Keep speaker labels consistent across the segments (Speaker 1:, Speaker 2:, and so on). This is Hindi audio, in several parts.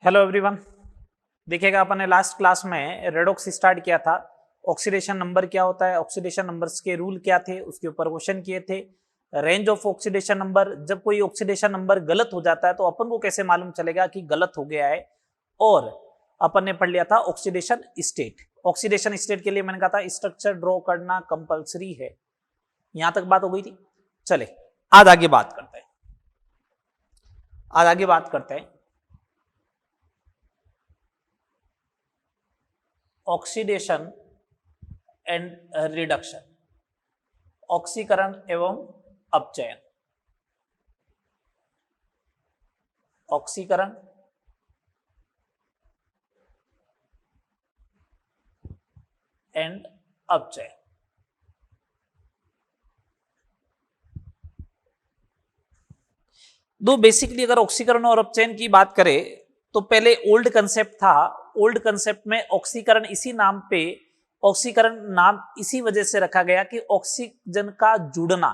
Speaker 1: Hello everyone. देखिएगा अपन ने लास्ट क्लास में रेडॉक्स स्टार्ट किया था। ऑक्सीडेशन नंबर क्या होता है, ऑक्सीडेशन नंबर्स के रूल क्या थे, उसके ऊपर क्वेश्चन किए थे। रेंज ऑफ ऑक्सीडेशन नंबर, जब कोई ऑक्सीडेशन नंबर गलत हो जाता है तो अपन को कैसे मालूम चलेगा कि गलत हो गया है। और अपन ने पढ़ लिया था ऑक्सीडेशन स्टेट। ऑक्सीडेशन स्टेट के लिए मैंने कहा था स्ट्रक्चर ड्रॉ करना कंपल्सरी है। यहां तक बात हो गई थी। चले आज आगे बात करते हैं। ऑक्सीडेशन एंड रिडक्शन, ऑक्सीकरण एवं अपचयन। ऑक्सीकरण एंड अपचयन। दो बेसिकली अगर ऑक्सीकरण और अपचयन की बात करें तो पहले ओल्ड कंसेप्ट था। ओल्ड कंसेप्ट में ऑक्सीकरण इसी नाम पे, ऑक्सीकरण नाम इसी वजह से रखा गया कि ऑक्सीजन का जुड़ना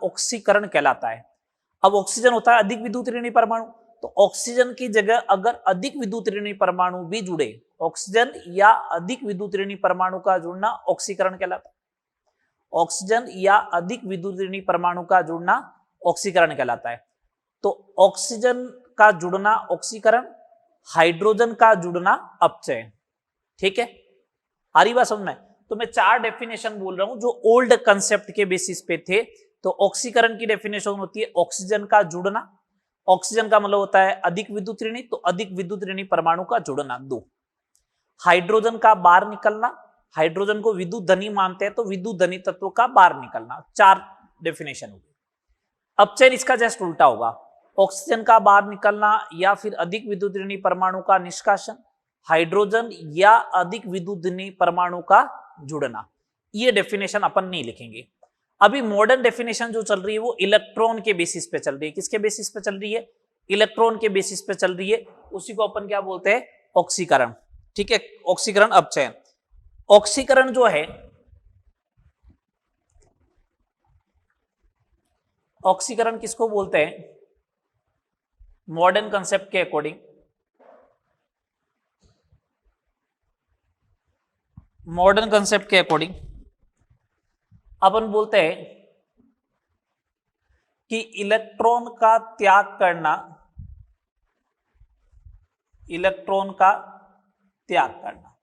Speaker 1: ऑक्सीकरण कहलाता है। अब ऑक्सीजन होता है अधिक विद्युत ऋणात्मक परमाणु, तो ऑक्सीजन की जगह अगर अधिक विद्युत ऋणात्मक परमाणु भी जुड़े, ऑक्सीजन या अधिक विद्युत ऋणात्मक परमाणु का जुड़ना ऑक्सीकरण कहलाता है। ऑक्सीजन या अधिक विद्युत ऋणात्मक परमाणु का जुड़ना ऑक्सीकरण कहलाता है। तो ऑक्सीजन का जुड़ना ऑक्सीकरण, हाइड्रोजन का जुड़ना अपचयन। ठीक है, आ रही बात समझ में? तो मैं चार डेफिनेशन बोल रहा हूं जो ओल्ड कंसेप्ट के बेसिस पे थे। तो ऑक्सीकरण की डेफिनेशन होती है ऑक्सीजन का जुड़ना। ऑक्सीजन का मतलब होता है अधिक विद्युत ऋणात्मक, तो अधिक विद्युत ऋणात्मक परमाणु का जुड़ना दो। हाइड्रोजन का बाहर निकलना, हाइड्रोजन को विद्युत धनी मानते हैं तो विद्युत धनी तत्व का बाहर निकलना। चार डेफिनेशन होगी। अपचयन इसका जस्ट उल्टा होगा, ऑक्सीजन का बाहर निकलना या फिर अधिक विद्युत ऋणात्मक परमाणु का निष्कासन, हाइड्रोजन या अधिक विद्युत ऋणात्मक परमाणु का जुड़ना। ये डेफिनेशन अपन नहीं लिखेंगे। अभी मॉडर्न डेफिनेशन जो चल रही है वो इलेक्ट्रॉन के बेसिस पे चल रही है। किसके बेसिस पे चल रही है? इलेक्ट्रॉन के बेसिस पे चल रही है। उसी को अपन क्या बोलते हैं? ऑक्सीकरण। ठीक है, ऑक्सीकरण अपचयन। ऑक्सीकरण जो है, ऑक्सीकरण किसको बोलते हैं मॉडर्न कंसेप्ट के अकॉर्डिंग? मॉडर्न कंसेप्ट के अकॉर्डिंग अपन बोलते हैं कि इलेक्ट्रॉन का त्याग करना, इलेक्ट्रॉन का त्याग करना।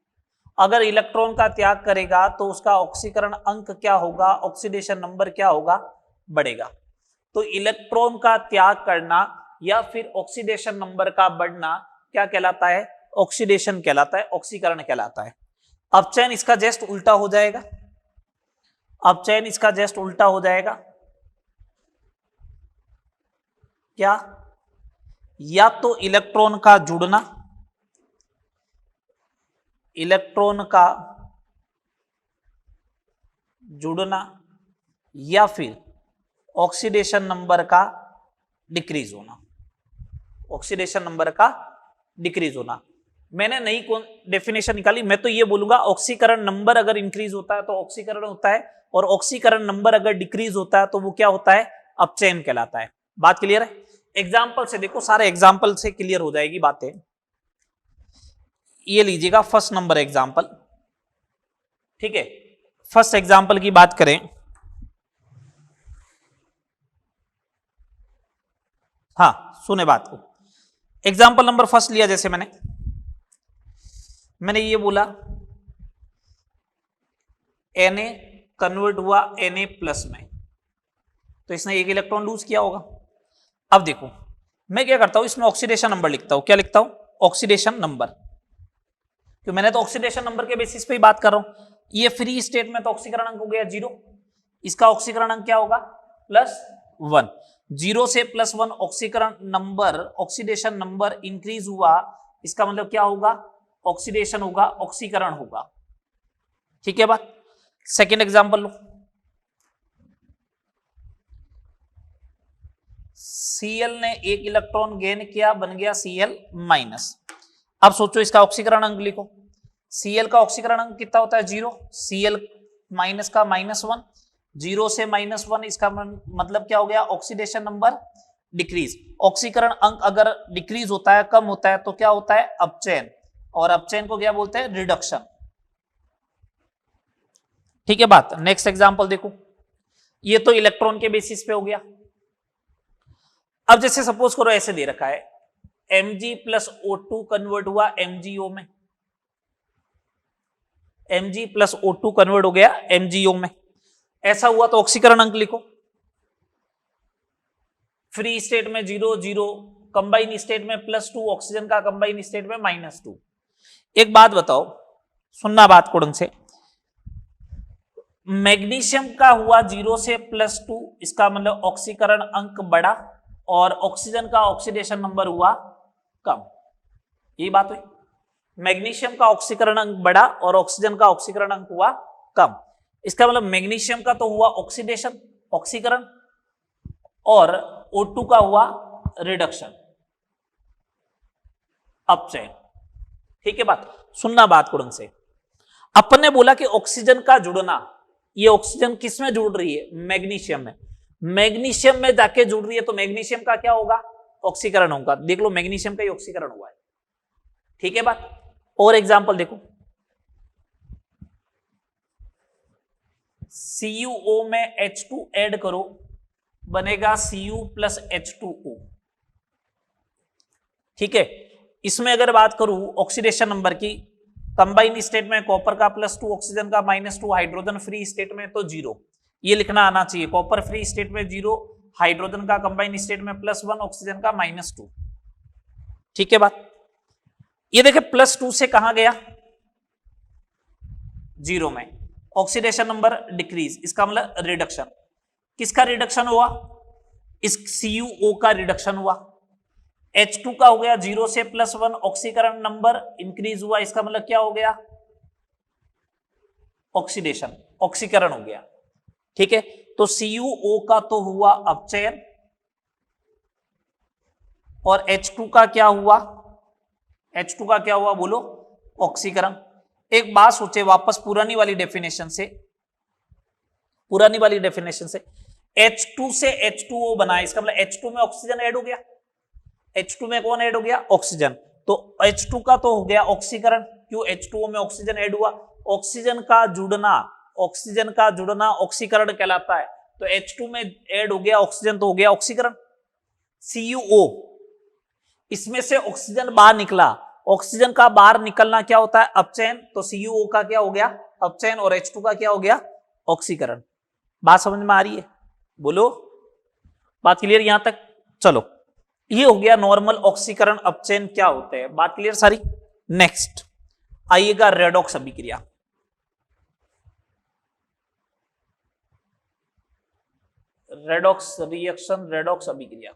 Speaker 1: अगर इलेक्ट्रॉन का त्याग करेगा तो उसका ऑक्सीकरण अंक क्या होगा, ऑक्सीडेशन नंबर क्या होगा? बढ़ेगा। तो इलेक्ट्रॉन का त्याग करना या फिर ऑक्सीडेशन नंबर का बढ़ना क्या कहलाता है? ऑक्सीडेशन कहलाता है, ऑक्सीकरण कहलाता है। अपचयन इसका जस्ट उल्टा हो जाएगा। अपचयन इसका जस्ट उल्टा हो जाएगा। क्या? या तो इलेक्ट्रॉन का जुड़ना, इलेक्ट्रॉन का जुड़ना या फिर ऑक्सीडेशन नंबर का डिक्रीज होना। ऑक्सीडेशन नंबर का डिक्रीज होना। मैंने नई डेफिनेशन निकाली। मैं तो ये बोलूंगा ऑक्सीकरण नंबर अगर इंक्रीज होता है तो ऑक्सीकरण होता है, और ऑक्सीकरण नंबर अगर डिक्रीज होता है तो वो क्या होता है? अपचयन कहलाता है। बात क्लियर है? एग्जाम्पल से देखो, सारे एग्जाम्पल से क्लियर हो जाएगी बातें। ये लीजिएगा फर्स्ट नंबर एग्जाम्पल। ठीक है, फर्स्ट एग्जाम्पल की बात करें। हाँ सुने बात को। एग्जाम्पल नंबर फर्स्ट लिया, जैसे मैंने ये बोला Na कन्वर्ट हुआ Na प्लस में, तो इसने एक इलेक्ट्रॉन लूज किया होगा। अब देखो मैं क्या करता हूं, इसमें ऑक्सीडेशन नंबर लिखता हूं। क्या लिखता हूं? Oxidation number. क्यों? मैंने तो ऑक्सीडेशन नंबर के बेसिस पे ही बात कर रहा हूं। ये फ्री स्टेट में तो ऑक्सीकरण अंक हो गया 0। इसका ऑक्सीकरण अंक क्या होगा? +1। 0 से +1 ऑक्सीकरण नंबर, ऑक्सीडेशन नंबर इंक्रीज हुआ, इसका मतलब क्या होगा? ऑक्सीडेशन होगा, ऑक्सीकरण होगा। ठीक है बात। सेकेंड एग्जांपल लो। Cl ने एक इलेक्ट्रॉन गेन किया, बन गया Cl-। अब सोचो इसका ऑक्सीकरण अंक लिखो। Cl का ऑक्सीकरण अंक कितना होता है? 0। Cl- का -1, 0 से -1, इसका मतलब क्या हो गया? Oxidation number decrease. ऑक्सीकरण अंक अगर डिक्रीज होता है, कम होता है, तो क्या होता है? अपचयन। और अपचयन को क्या बोलते हैं? रिडक्शन। ठीक है बात। नेक्स्ट एग्जांपल देखो, ये तो इलेक्ट्रॉन के बेसिस पे हो गया। अब जैसे सपोज करो ऐसे दे रखा है Mg प्लस O2 कन्वर्ट हुआ MgO में, Mg प्लस O2 कन्वर्ट हो गया MgO में, ऐसा हुआ तो ऑक्सीकरण अंक लिखो। फ्री स्टेट में 0 0, कंबाइन स्टेट में +2, ऑक्सीजन का कंबाइन स्टेट में -2। एक बात बताओ, सुनना बात को ढंग से, मैग्नीशियम का हुआ 0 से +2, इसका मतलब ऑक्सीकरण अंक बढ़ा और ऑक्सीजन का ऑक्सीडेशन नंबर हुआ कम। ये बात हुई। मैग्नीशियम का ऑक्सीकरण अंक बढ़ा और ऑक्सीजन का ऑक्सीकरण अंक हुआ कम। इसका मतलब मैग्नीशियम का तो हुआ ऑक्सीडेशन, ऑक्सीकरण, और O2 का हुआ रिडक्शन, अपचयन। ठीक है बात। सुनना बात को ढंग से। अपन ने बोला कि ऑक्सीजन का जुड़ना, ये ऑक्सीजन किस में जुड़ रही है? मैग्नीशियम में। मैग्नीशियम में जाके जुड़ रही है तो मैग्नीशियम का क्या होगा? ऑक्सीकरण होगा। देख लो मैग्नीशियम का ही ऑक्सीकरण हुआ है। ठीक है बात। और एग्जांपल देखो, CuO में H2 ऐड करो, बनेगा Cu प्लस H2O। ठीक है। इसमें अगर बात करूं ऑक्सीडेशन नंबर की, कंबाइन स्टेट में कॉपर का +2, ऑक्सीजन का -2, हाइड्रोजन फ्री स्टेट में तो 0। ये लिखना आना चाहिए, कॉपर फ्री स्टेट में 0, हाइड्रोजन का कंबाइन स्टेट में +1, ऑक्सीजन का -2। ठीक है बात। ये देखे +2 से कहां गया? 0 में। ऑक्सीडेशन नंबर डिक्रीज, इसका मतलब रिडक्शन। किसका रिडक्शन हुआ? इस CuO का रिडक्शन हुआ। H2 का हो गया 0 से +1, ऑक्सीकरण नंबर इंक्रीज हुआ, इसका मतलब क्या हो गया? ऑक्सीडेशन, ऑक्सीकरण हो गया। ठीक है। तो CuO का तो हुआ अपचयन और H2 का क्या हुआ? H2 का क्या हुआ बोलो? ऑक्सीकरण। एक बात सोचे वापस पुरानी वाली डेफिनेशन से, पुरानी वाली डेफिनेशन से H2 से H2O बना, इसका मतलब H2 में ऑक्सीजन ऐड हो गया। H2 में कौन ऐड हो गया? ऑक्सीजन। तो H2 का तो हो गया ऑक्सीकरण, क्यों? H2O में ऑक्सीजन ऐड हुआ। ऑक्सीजन का जुड़ना, ऑक्सीजन का जुड़ना ऑक्सीकरण कहलाता है। तो H2 में ऐड हो गया ऑक्सीजन, तो हो गया ऑक्सीकरण। CuO, इसमें से ऑक्सीजन बाहर निकला, ऑक्सीजन का बाहर निकलना क्या होता है? अपचयन। तो CuO का क्या हो गया? अपचयन, और H2 का क्या हो गया? ऑक्सीकरण। बात समझ में आ रही है? बोलो, बात क्लियर यहां तक? चलो, ये हो गया नॉर्मल ऑक्सीकरण अपचयन क्या होते हैं। बात क्लियर सारी? नेक्स्ट आइएगा रेडॉक्स अभिक्रिया। रेडॉक्स रिएक्शन, रेडॉक्स अभिक्रिया।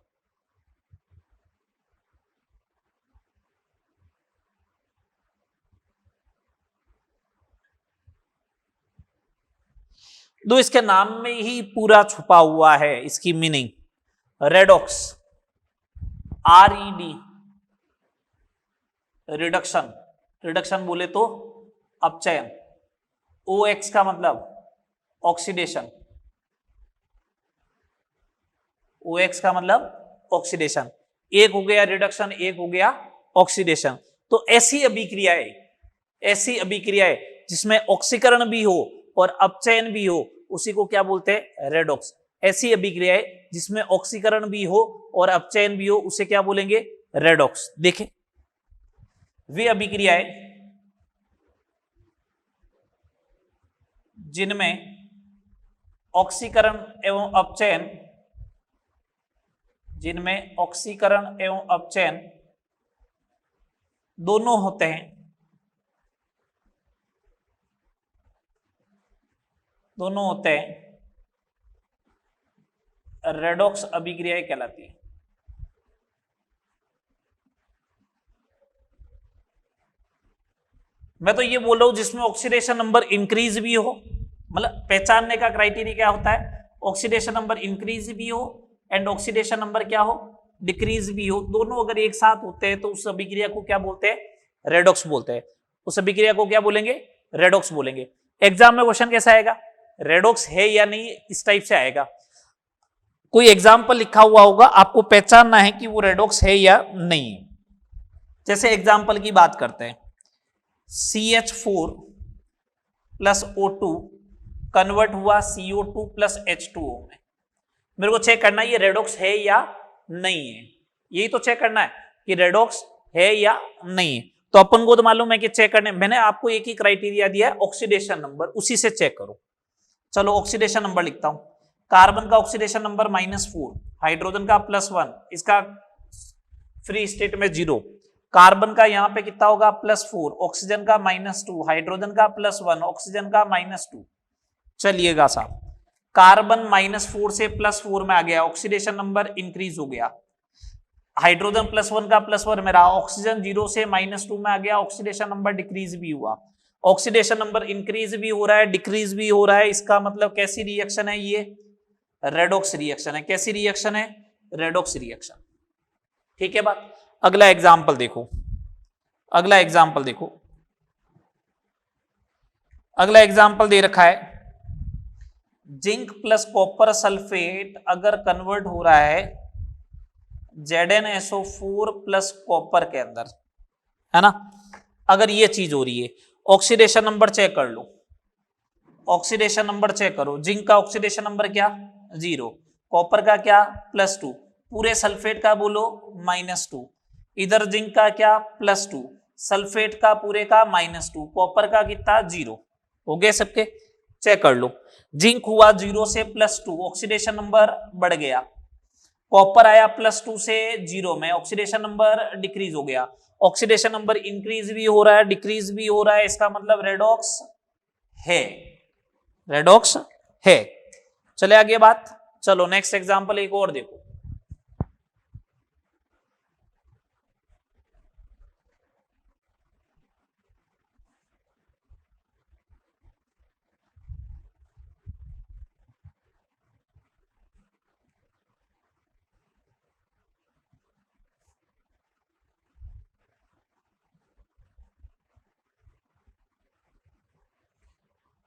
Speaker 1: दो इसके नाम में ही पूरा छुपा हुआ है इसकी meaning. Redox, RED, reduction, reduction बोले तो अपचयन। OX का मतलब ऑक्सीडेशन, OX का मतलब ऑक्सीडेशन। एक हो गया रिडक्शन, एक हो गया ऑक्सीडेशन। तो ऐसी अभिक्रियाएं, ऐसी अभिक्रियाएं जिसमें ऑक्सीकरण भी हो और अपचयन भी हो, उसी को क्या बोलते हैं? रेडॉक्स। ऐसी अभिक्रियाएं जिसमें ऑक्सीकरण भी हो और अपचयन भी हो, उसे क्या बोलेंगे? रेडॉक्स। देखें, वे अभिक्रियाएं जिनमें ऑक्सीकरण एवं अपचयन, जिनमें ऑक्सीकरण एवं अपचयन दोनों होते हैं, दोनों होते हैं, रेडॉक्स अभिक्रियाएं कहलाती है। मैं तो ये बोल रहा हूं जिसमें ऑक्सीडेशन नंबर इंक्रीज भी हो, मतलब पहचानने का क्राइटेरिया क्या होता है? ऑक्सीडेशन नंबर इंक्रीज भी हो एंड ऑक्सीडेशन नंबर क्या हो? डिक्रीज भी हो। दोनों अगर एक साथ होते हैं तो उस अभिक्रिया को क्या बोलते हैं? रेडॉक्स बोलते हैं। उस अभिक्रिया को क्या बोलेंगे? रेडॉक्स बोलेंगे। एग्जाम में क्वेश्चन कैसा आएगा? रेडॉक्स है या नहीं, इस टाइप से आएगा। कोई एग्जाम्पल लिखा हुआ होगा, आपको पहचानना है कि वो रेडॉक्स है या नहीं है। जैसे एग्जाम्पल की बात करते हैं, CH4 प्लस O2 कन्वर्ट हुआ CO2 प्लस H2O में। मेरे को चेक करना है ये रेडॉक्स है या नहीं है, यही तो चेक करना है कि रेडॉक्स है या नहीं है। तो अपन को तो मालूम है कि चेक करने, मैंने आपको एक ही क्राइटेरिया दिया है, ऑक्सीडेशन नंबर, उसी से चेक करो। चलो ऑक्सीडेशन नंबर लिखता हूं। कार्बन का ऑक्सीडेशन नंबर -4, हाइड्रोजन का +1, इसका फ्री स्टेट में 0। कार्बन का यहां पे कितना होगा +4, ऑक्सीजन का -2, हाइड्रोजन का +1, ऑक्सीजन का -2। चलिएगा साहब, कार्बन -4 से +4 में आ गया, ऑक्सीडेशन नंबर इंक्रीज हो गया। हाइड्रोजन +1 का +1 में रहा, ऑक्सीजन 0 से -2 में आ गया, ऑक्सीडेशन नंबर डिक्रीज भी हुआ। ऑक्सीडेशन नंबर इंक्रीज भी हो रहा है, डिक्रीज भी हो रहा है, इसका मतलब कैसी रिएक्शन है ये? रेडॉक्स रिएक्शन है। कैसी रिएक्शन है? Redox reaction. ठीक है बात। अगला एग्जाम्पल देखो, अगला एग्जाम्पल देखो, अगला एग्जाम्पल दे रखा है, जिंक प्लस कॉपर सल्फेट अगर कन्वर्ट हो रहा है ZnSO4 प्लस कॉपर के अंदर, है ना, अगर ये चीज हो रही है, ऑक्सीडेशन नंबर चेक कर लो, ऑक्सीडेशन नंबर चेक करो। जिंक का ऑक्सीडेशन नंबर क्या? 0, कॉपर का क्या? +2, पूरे सल्फेट का बोलो -2, इधर जिंक का क्या? +2, सल्फेट का पूरे का -2, कॉपर का कितना? 0। हो गए सबके? चेक कर लो। जिंक हुआ 0 से +2, ऑक्सीडेशन नंबर बढ़ गया। कॉपर आया +2 से 0 में, ऑक्सीडेशन नंबर डिक्रीज हो गया। ऑक्सीडेशन नंबर इंक्रीज भी हो रहा है, डिक्रीज भी हो रहा है, इसका मतलब रेडॉक्स है, रेडॉक्स है। चले आगे बात। चलो नेक्स्ट एग्जांपल एक और देखो।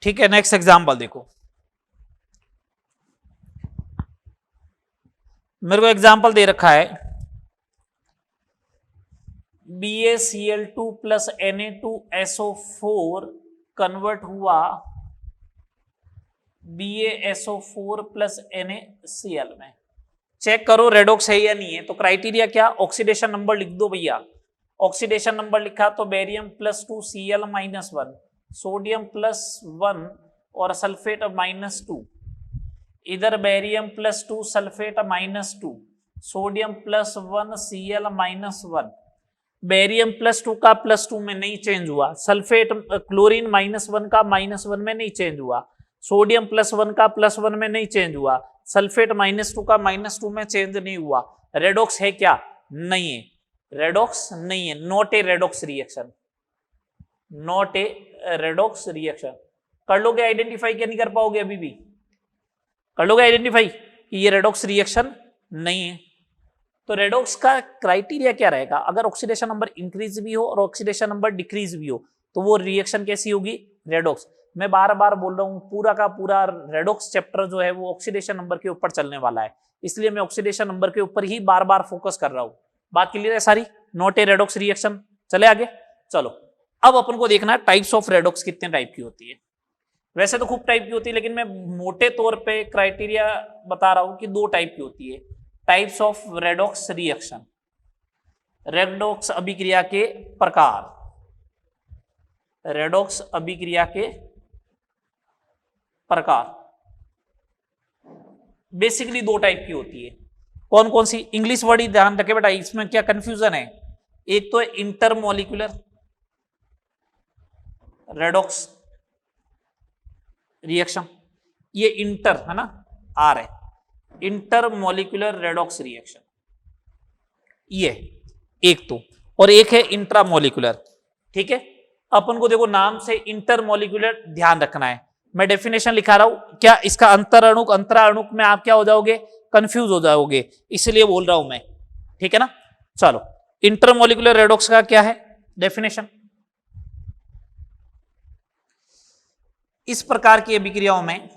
Speaker 1: ठीक है, नेक्स्ट एग्जांपल देखो। मेरे को एग्जांपल दे रखा है, BaCl2 प्लस Na2SO4 कन्वर्ट हुआ BaSO4 प्लस NaCl में। चेक करो रेडॉक्स है या नहीं है। तो क्राइटेरिया क्या? ऑक्सीडेशन नंबर लिख दो भैया। ऑक्सीडेशन नंबर लिखा तो बेरियम +2 Cl -1, सोडियम +1 और सल्फेट -2, इधर barium +2 sulphate -2, sodium +1 Cl -1। Barium +2 का +2 में नहीं चेंज हुआ, सल्फेट क्लोरीन -1 का -1 में नहीं चेंज हुआ, सोडियम +1 का +1 में नहीं चेंज हुआ, सल्फेट -2 का -2 में चेंज नहीं हुआ। रेडॉक्स है क्या? नहीं है, रेडॉक्स नहीं है, not a redox reaction, not a redox reaction. कर लोगे आइडेंटिफाई? क्या नहीं कर पाओगे? अभी भी कर लोगे आइडेंटिफाई कि ये रेडॉक्स रिएक्शन नहीं है। तो रेडॉक्स का क्राइटेरिया क्या रहेगा? अगर ऑक्सीडेशन नंबर इंक्रीज भी हो और ऑक्सीडेशन नंबर डिक्रीज भी हो तो वो रिएक्शन कैसी होगी? रेडॉक्स। मैं बार बार बोल रहा हूं, पूरा का पूरा रेडॉक्स चैप्टर जो है वो ऑक्सीडेशन नंबर के ऊपर चलने वाला है, इसलिए मैं ऑक्सीडेशन नंबर के ऊपर ही बार बार फोकस कर रहा हूं। बात क्लियर है सारी? Not a redox reaction. चले आगे। चलो अब अपन को देखना है टाइप्स ऑफ रेडॉक्स कितने टाइप की होती है। वैसे तो खूब टाइप की होती है, लेकिन मैं मोटे तौर पे क्राइटेरिया बता रहा हूं कि 2 टाइप की होती है। Types of redox reaction, redox अभिक्रिया के प्रकार, रेडॉक्स अभिक्रिया के प्रकार बेसिकली 2 टाइप की होती है। कौन कौन सी? इंग्लिश वर्ड ही ध्यान रखे बेटा, इसमें क्या कंफ्यूजन है। एक तो है इंटरमोलिकुलर रेडॉक्स रिएक्शन, ये इंटर है ना, आर है, इंटरमोलिकुलर रेडॉक्स रिएक्शन ये एक तो, और एक है इंट्रामोलिकुलर। ठीक है, अपन को देखो नाम से इंटरमोलिकुलर ध्यान रखना है। मैं डेफिनेशन लिखा रहा हूं, क्या इसका अंतराणुक अंतराणुक में आप क्या हो जाओगे? कंफ्यूज हो जाओगे, इसलिए बोल रहा हूं मैं। ठीक है ना। चलो इंटरमोलिकुलर रेडॉक्स का क्या है डेफिनेशन? इस प्रकार की अभिक्रियाओं में,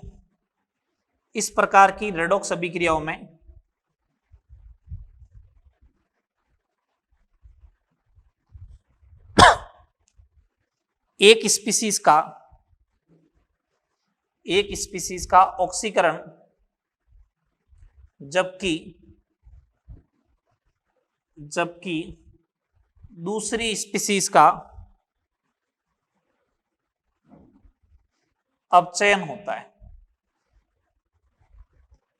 Speaker 1: इस प्रकार की रेडॉक्स अभिक्रियाओं में एक स्पीसीज का ऑक्सीकरण जबकि दूसरी स्पीसीज का अपचयन होता है।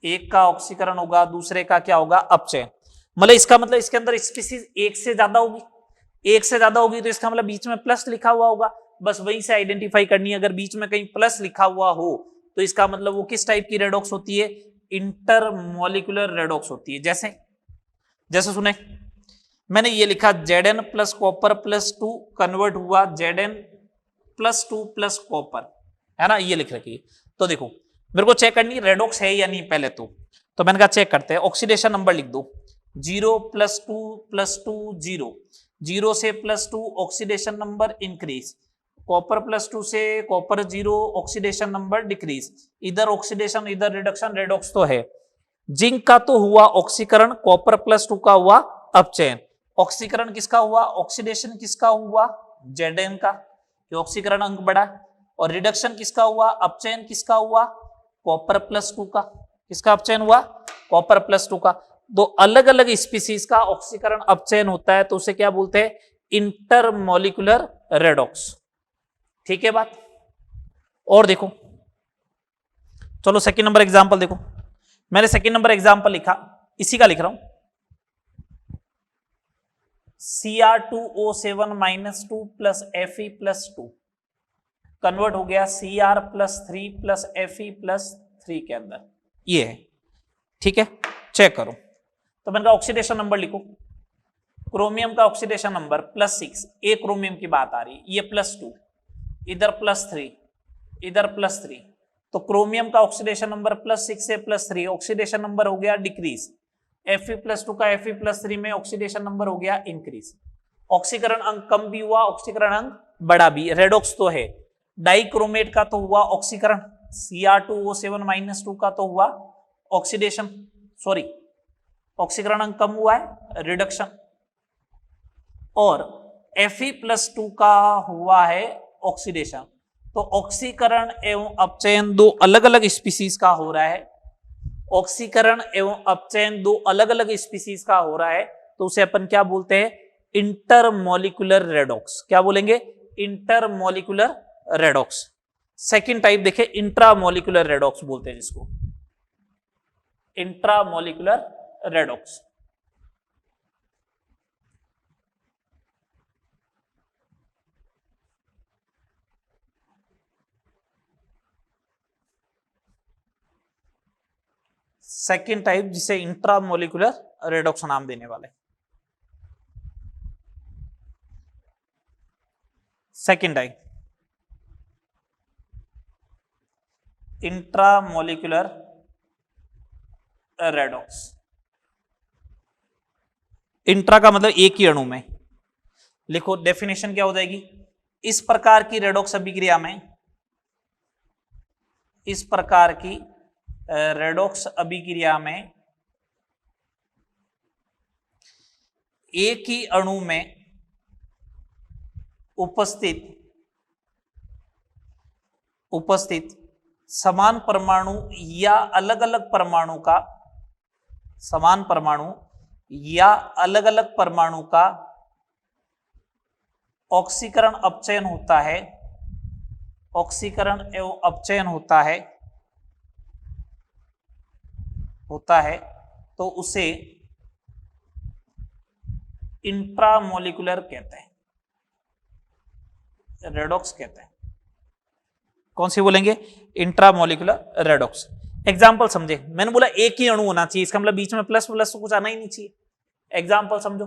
Speaker 1: एक का ऑक्सीकरण होगा, दूसरे का क्या होगा, अपचयन। मतलब इसका मतलब इसके अंदर स्पीसीज एक से ज्यादा होगी तो इसका मतलब बीच में प्लस लिखा हुआ होगा, बस वहीं से आइडेंटिफाई करनी है। अगर बीच में कहीं प्लस लिखा हुआ हो तो इसका मतलब वो किस टाइप की रेडॉक्स होती है, इंटरमोलिकुलर रेडॉक्स होती है। जैसे सुने, मैंने ये लिखा Zn plus copper plus 2 convert हुआ Zn प्लस 2 प्लस कॉपर, है ना, ये लिख रखी। तो देखो मेरे को चेक करनी रेडॉक्स है या नहीं पहले तो मैंने कहा चेक करते हैं। ऑक्सीडेशन नंबर लिख दो 0 प्लस 2 प्लस 2 0, 0 से plus 2 oxidation number increase, copper plus 2 से कॉपर 0 ऑक्सीडेशन नंबर डिक्रीज। इधर ऑक्सीडेशन इधर रिडक्शन, रेडॉक्स तो है। जिंक का तो हुआ ऑक्सीकरण, कॉपर प्लस 2 का हुआ अपचयन। ऑक्सीकरण किसका हुआ, ऑक्सीडेशन किसका हुआ, Zn का, ये ऑक्सीकरण अंक बढ़ा। और रिडक्शन किसका हुआ, अपचयन किसका हुआ, कॉपर प्लस 2 का। किसका अपचयन हुआ, कॉपर प्लस 2 का। दो अलग अलग स्पीसीज का ऑक्सीकरण अपचयन होता है तो उसे क्या बोलते हैं, इंटरमोलिकुलर रेडॉक्स। ठीक है बात। और देखो, चलो सेकंड नंबर एग्जांपल देखो। मैंने सेकंड नंबर एग्जांपल लिखा, इसी का लिख रहा हूं, Cr2O7 - 2 plus Fe plus 2 convert हो गया Cr plus 3 plus Fe plus 3 के अंदर, ये है। ठीक है, चेक करो। तो मैंने कहा ऑक्सीडेशन नंबर लिखो, क्रोमियम का ऑक्सीडेशन नंबर +6, एक क्रोमियम की बात आ रही, ये +2, इधर +3, इधर +3, तो क्रोमियम का ऑक्सीडेशन नंबर +6 से +3, ऑक्सीडेशन नंबर हो गया डिक्रीज। Fe+2 का Fe+3 में ऑक्सीडेशन नंबर हो गया इंक्रीज। ऑक्सीकरण अंक कम भी हुआ, ऑक्सीकरण अंक बड़ा भी, रेडॉक्स तो है। डाइक्रोमेट का तो हुआ ऑक्सीकरण, Cr2O7 - 2 का तो हुआ ऑक्सीडेशन, सॉरी ऑक्सीकरण अंक कम हुआ है, रिडक्शन। और Fe+2 का हुआ है ऑक्सीडेशन। तो ऑक्सीकरण एवं अपचयन दो अलग अलग स्पीसीज का हो रहा है, ऑक्सीकरण एवं अपचयन दो अलग अलग स्पीसीज का हो रहा है, तो उसे अपन क्या बोलते हैं, इंटरमोलिकुलर रेडॉक्स। क्या बोलेंगे, इंटरमोलिकुलर रेडॉक्स। सेकंड टाइप देखे, इंट्रामोलिकुलर रेडॉक्स बोलते हैं जिसको, इंट्रामोलिकुलर रेडॉक्स। सेकेंड टाइप जिसे इंट्रामोलिकुलर रेडॉक्स नाम देने वाले। Second type intramolecular redox. Intra का मतलब एक ही अणु में, लिखो डेफिनेशन क्या हो जाएगी, इस प्रकार की रेडॉक्स अभिक्रिया में, इस प्रकार की रेडॉक्स अभिक्रिया में एक ही अणु में उपस्थित समान परमाणु या अलग अलग परमाणु का, समान परमाणु या अलग अलग परमाणु का ऑक्सीकरण अपचयन होता है, ऑक्सीकरण एवं अपचयन होता है तो उसे इंट्रामोलिकुलर कहते हैं, रेडॉक्स कहते हैं। कौन सी बोलेंगे, इंट्रामोलिकुलर रेडॉक्स। एग्जाम्पल समझे, मैंने बोला एक ही अणु होना चाहिए, इसका मतलब बीच में प्लस प्लस तो कुछ आना ही नहीं चाहिए। एग्जाम्पल समझो,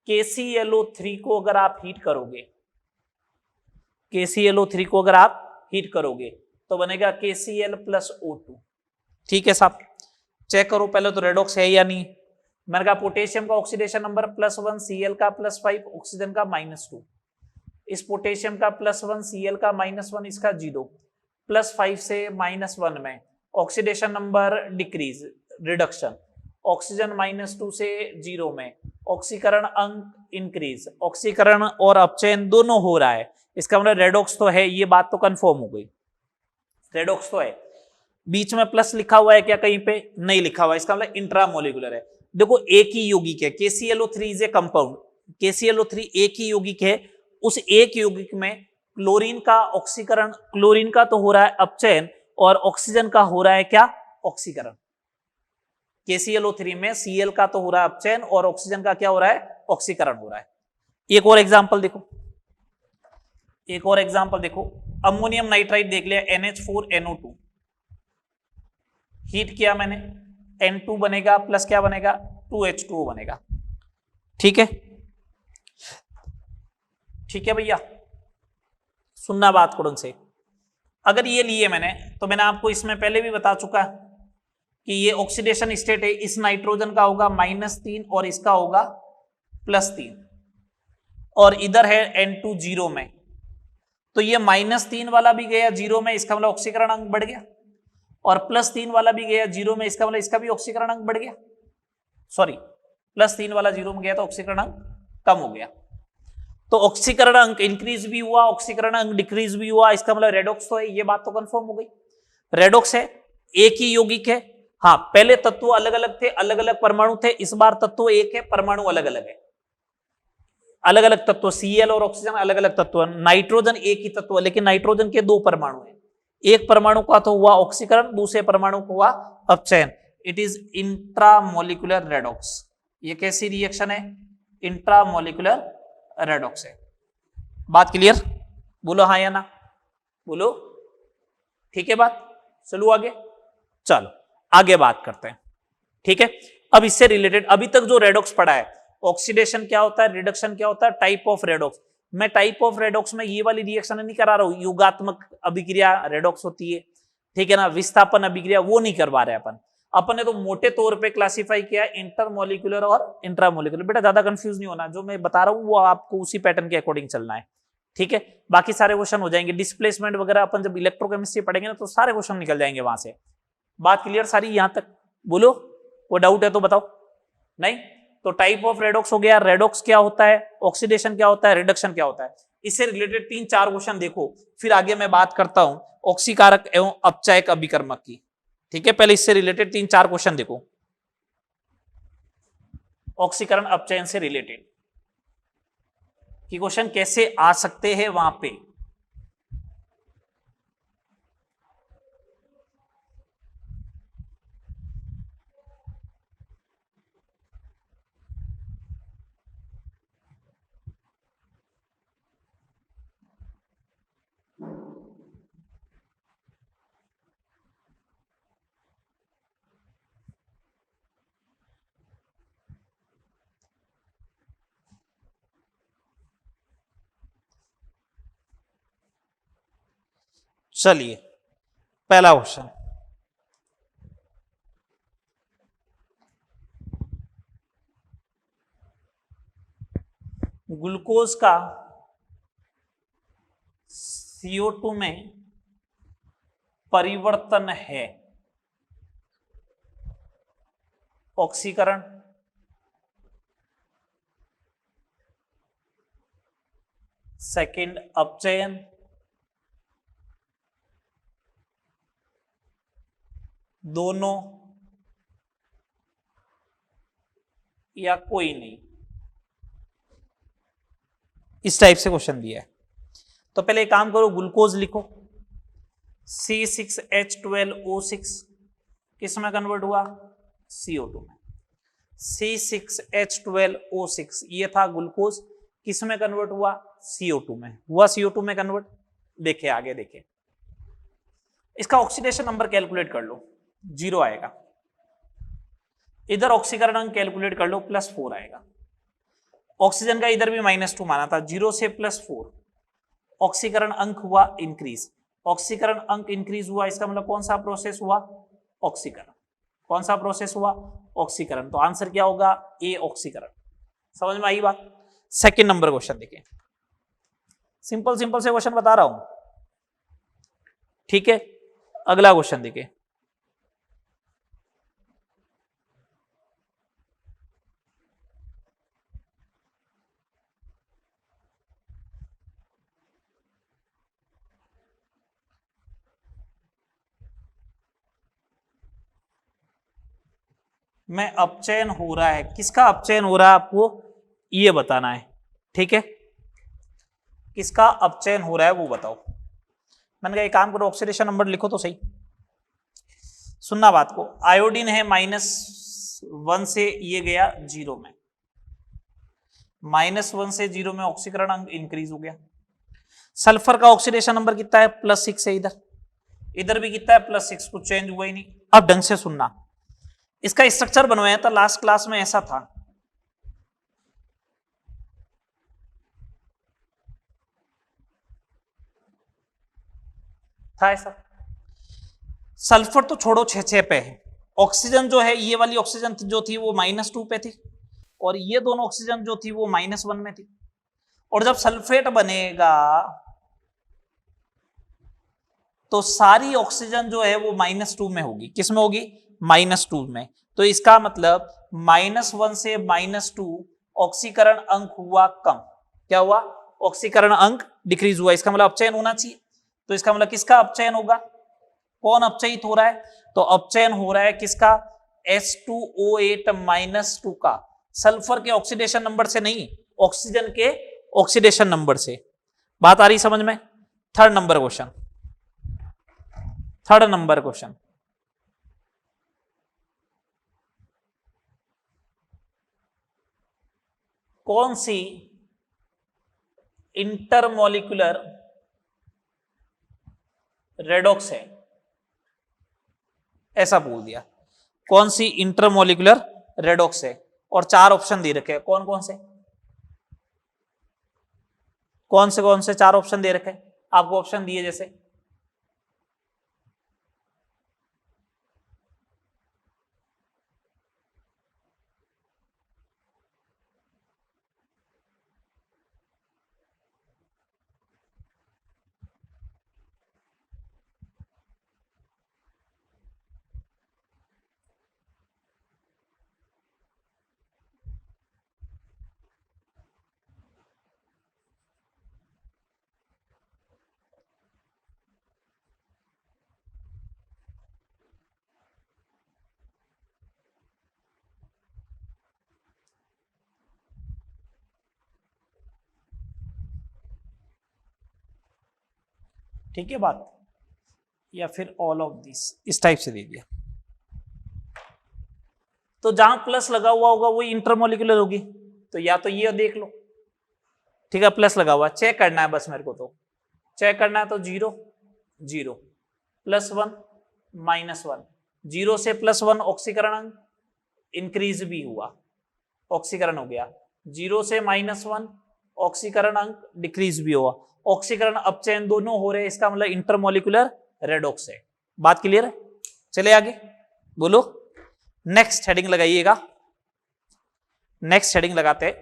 Speaker 1: KClO3 को अगर आप हीट करोगे, KClO3 को अगर आप हीट करोगे तो बनेगा KCl + O2। ठीक है साहब, चेक करो पहले तो रेडॉक्स है या नहीं। मैंने कहा पोटेशियम का ऑक्सीडेशन नंबर +1, Cl का +5, ऑक्सीजन का -2। इस पोटेशियम का +1, Cl का -1, इसका 0, +5 से -1 में oxidation number decrease, reduction. Oxygen -2 से 0 में ऑक्सीकरण अंक इंक्रीज। ऑक्सीकरण और अपचयन दोनों हो रहा है, इसका मतलब रेडॉक्स तो है, ये बात तो कंफर्म हो गई, रेडॉक्स तो है। बीच में प्लस लिखा हुआ है क्या कहीं पे? नहीं लिखा हुआ है, इसका मतलब इंट्रामोलिकुलर है। देखो एक ही यौगिक है, KClO3 is a compound, KClO3 एक ही यौगिक है, उस एक यौगिक में क्लोरीन का ऑक्सीकरण, क्लोरीन का तो हो रहा है अपचयन और ऑक्सीजन का हो रहा है क्या? ऑक्सीकरण। KClO3 में Cl का तो हो रहा है अपचयन और ऑक्सीजन का क्या हो रहा है? ऑक्सीकरण हो रहा है। एक और एग्जांपल देखो, एक और एग्जांपल देखो, अमोनियम नाइट्राइड देख लिया, NH4NO2 हीट किया मैंने, N2 बनेगा प्लस क्या बनेगा? 2H2O बनेगा। ठीक है, ठीक है भैया, सुनना बात कौन से। अगर ये लिए मैंने, तो मैंने आपको इसमें पहले भी बता चुका कि ये ऑक्सीडेशन स्टेट है, इस नाइट्रोजन का होगा -3 और इसका होगा +3, और इधर है N2 जीरो में, तो ये -3 वाला भी गया जीरो में, इसका मतलब ऑक्सीकरण अंक बढ़ गया, और +3 वाला भी गया जीरो में, इसका मतलब इसका भी ऑक्सीकरण अंक बढ़ गया। सॉरी, +3 वाला जीरो में गया तो ऑक्सीकरण अंक कम हो गया। तो ऑक्सीकरण अंक इंक्रीज भी हुआ, ऑक्सीकरण अंक डिक्रीज भी हुआ, इसका मतलब रेडॉक्स तो है, ये बात तो कंफर्म हो गई। रेडॉक्स है, एक ही यौगिक है। हाँ, पहले तत्व अलग अलग थे, अलग अलग परमाणु थे, इस बार तत्व एक है, परमाणु अलग अलग है। अलग अलग तत्व, Cl और ऑक्सीजन अलग अलग तत्व, नाइट्रोजन एक ही तत्व, लेकिन नाइट्रोजन के दो परमाणु हैं, एक परमाणु का तो हुआ ऑक्सीकरण, दूसरे परमाणु को हुआ अपचयन। It is intramolecular redox. ये कैसी रिएक्शन है? इंट्रामोलिकुलर रेडॉक्स है। बात क्लियर? बोलो हाँ या ना, बोलो। ठीक है बात, चलो आगे, चलो आगे बात करते हैं। ठीक है, अब इससे रिलेटेड अभी तक जो रेडॉक्स पढ़ा है, ऑक्सीडेशन क्या होता है, रिडक्शन क्या होता है, टाइप ऑफ रेडॉक्स। मैं टाइप ऑफ रेडॉक्स में ये वाली रिएक्शन नहीं करा रहा हूं, युगात्मक अभिक्रिया रेडॉक्स होती है, ठीक है ना, विस्थापन अभिक्रिया वो नहीं करवा रहे अपन ने तो मोटे तौर पे क्लासिफाई किया इंटरमोलिकुलर और इंट्रामोलिकुलर। बेटा ज्यादा कंफ्यूज नहीं होना, जो मैं बता रहा हूं वो आपको उसी पैटर्न के अकॉर्डिंग चलना है। ठीक है, बाकी सारे क्वेश्चन हो जाएंगे, डिस्प्लेसमेंट वगैरह अपन जब इलेक्ट्रोकेमिस्ट्री पढ़ेंगे ना तो सारे क्वेश्चन निकल जाएंगे वहां से। बात क्लियर सारी यहां तक? बोलो, वो डाउट है तो बताओ। नहीं तो टाइप ऑफ रेडॉक्स हो गया, रेडॉक्स क्या होता है, ऑक्सीडेशन क्या होता है, रिडक्शन क्या होता है, इससे रिलेटेड 3-4 क्वेश्चन देखो, फिर आगे मैं बात करता हूं ऑक्सीकारक एवं अपचायक अभिकर्मक की। ठीक है, पहले इससे रिलेटेड 3-4 क्वेश्चन देखो, ऑक्सीकरण अपचयन से रिलेटेड कि क्वेश्चन कैसे आ सकते हैं वहां पे। चलिए, पहला क्वेश्चन, ग्लूकोज का CO2 में परिवर्तन है, ऑक्सीकरण, सेकंड अपचयन, दोनों या कोई नहीं, इस टाइप से क्वेश्चन दिया है। तो पहले एक काम करो, ग्लूकोज लिखो, C6H12O6 किस में कन्वर्ट हुआ? CO2 में। C6H12O6 ये था ग्लूकोज, किस में कन्वर्ट हुआ? CO2 में। हुआ CO2 में कन्वर्ट। देखे आगे, देखे इसका ऑक्सीडेशन नंबर कैलकुलेट कर लो, 0 आएगा। इधर ऑक्सीकरण अंक कैलकुलेट कर लो, +4 आएगा। ऑक्सीजन का इधर भी -2 माना था, 0 से +4, ऑक्सीकरण अंक हुआ इंक्रीज। ऑक्सीकरण अंक इंक्रीज हुआ, इसका मतलब कौन सा प्रोसेस हुआ? ऑक्सीकरण। कौन सा प्रोसेस हुआ? ऑक्सीकरण। तो आंसर क्या होगा? ए, ऑक्सीकरण। समझ में आई बात? सेकंड नंबर क्वेश्चन देखिए, सिंपल सिंपल से क्वेश्चन बता रहा हूं। ठीक है, अगला क्वेश्चन देखिए, में अपचयन हो रहा है, किसका अपचयन हो रहा है आपको ये बताना है, ठीक है, किसका अपचयन हो रहा है वो बताओ। मैंने कहा एक काम करो, ऑक्सीडेशन नंबर लिखो तो सही, सुनना बात को। आयोडीन है -1 से ये गया 0 में, -1 से 0 में ऑक्सीकरण अंक इंक्रीज हो गया। सल्फर का ऑक्सीडेशन नंबर कितना है +6 है, इधर इधर भी कितना है +6, कुछ चेंज हुआ ही नहीं। अब ढंग से सुनना, इसका स्ट्रक्चर बनवाया था लास्ट क्लास में, ऐसा था ऐसा। सल्फर तो छोड़ो 6 पे है, ऑक्सीजन जो है ये वाली ऑक्सीजन जो थी वो -2 पे थी, और ये दोनों ऑक्सीजन जो थी वो -1 में थी। और जब सल्फेट बनेगा तो सारी ऑक्सीजन जो है वो -2 में होगी, किस में होगी -2 में। तो इसका मतलब -1 से -2 ऑक्सीकरण अंक हुआ कम, क्या हुआ ऑक्सीकरण अंक डिक्रीज हुआ, इसका मतलब अपचयन होना चाहिए। तो इसका मतलब किसका अपचयन होगा, कौन अपचयित हो रहा है, तो अपचयन हो रहा है किसका H2O8 - 2 का, सल्फर के ऑक्सीडेशन नंबर से नहीं, ऑक्सीजन के ऑक्सीडेशन नंबर से। बात आ रही समझ में। थर्ड नंबर क्वेश्चन, कौन सी इंटरमोलिकुलर रेडॉक्स है, ऐसा बोल दिया, कौन सी इंटरमोलिकुलर रेडॉक्स है, और 4 ऑप्शन दे रखे हैं, कौन कौन से 4 ऑप्शन दे रखे हैं आपको, ऑप्शन दिए जैसे ठीक है बात, या फिर ऑल ऑफ दिस, इस टाइप से दे दिया। तो जहां प्लस लगा हुआ होगा वो इंटरमोलिकुलर होगी, तो या तो ये देख लो, ठीक है प्लस लगा हुआ, चेक करना है बस मेरे को, तो चेक करना है तो 0 0 +1 -1, 0 से +1 ऑक्सीकरण अंक इंक्रीज भी हुआ, ऑक्सीकरण हो गया, 0 से -1 ऑक्सीकरण अंक डिक्रीज भी हुआ, ऑक्सीकरण अपचयन दोनों हो रहे, इसका मतलब इंटरमोलिकुलर रेडॉक्स है। बात क्लियर है, चले आगे बोलो। नेक्स्ट हेडिंग लगाइएगा, नेक्स्ट हेडिंग लगाते हैं,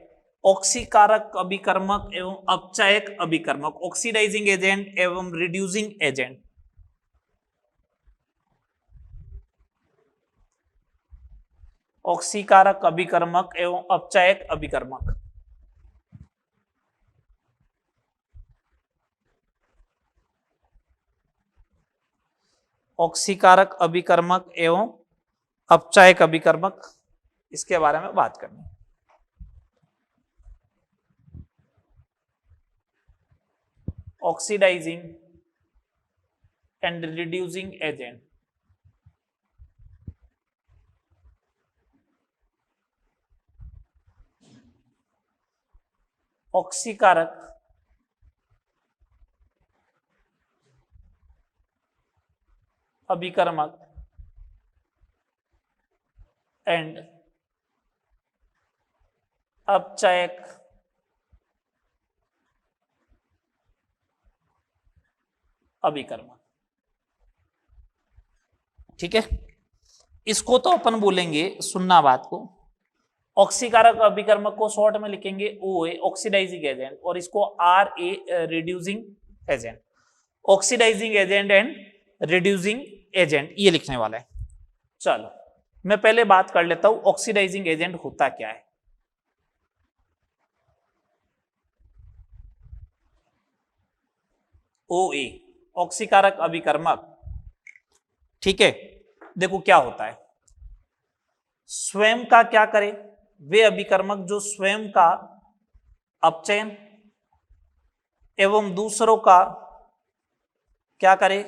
Speaker 1: ऑक्सीकारक अभिकर्मक एवं अपचायक अभिकर्मक, ऑक्सीडाइजिंग एजेंट एवं रिड्यूसिंग एजेंट। ऑक्सीकारक अभिकर्मक एवं अपचायक अभिकर्मक, ऑक्सीकारक अभिकर्मक एवं अपचायक अभिकर्मक, इसके बारे में बात करनी है। ऑक्सीडाइजिंग एंड रिड्यूसिंग एजेंट, ऑक्सीकारक अभिकर्मक एंड अपचायक अभिकर्मक, ठीक है। इसको तो अपन बोलेंगे, सुनना बात को, ऑक्सीकारक अभिकर्मक को शॉर्ट में लिखेंगे OA ऑक्सीडाइजिंग एजेंट, और इसको RA reducing agent, oxidising agent and reducing agent ये लिखने वाला है। चलो मैं पहले बात कर लेता हूं ऑक्सीडाइजिंग एजेंट होता क्या है। OA ऑक्सीकारक अभिकर्मक, ठीक है। देखो क्या होता है, स्वयं का क्या करे, वे अभिकर्मक जो स्वयं का अपचयन एवं दूसरों का क्या करे,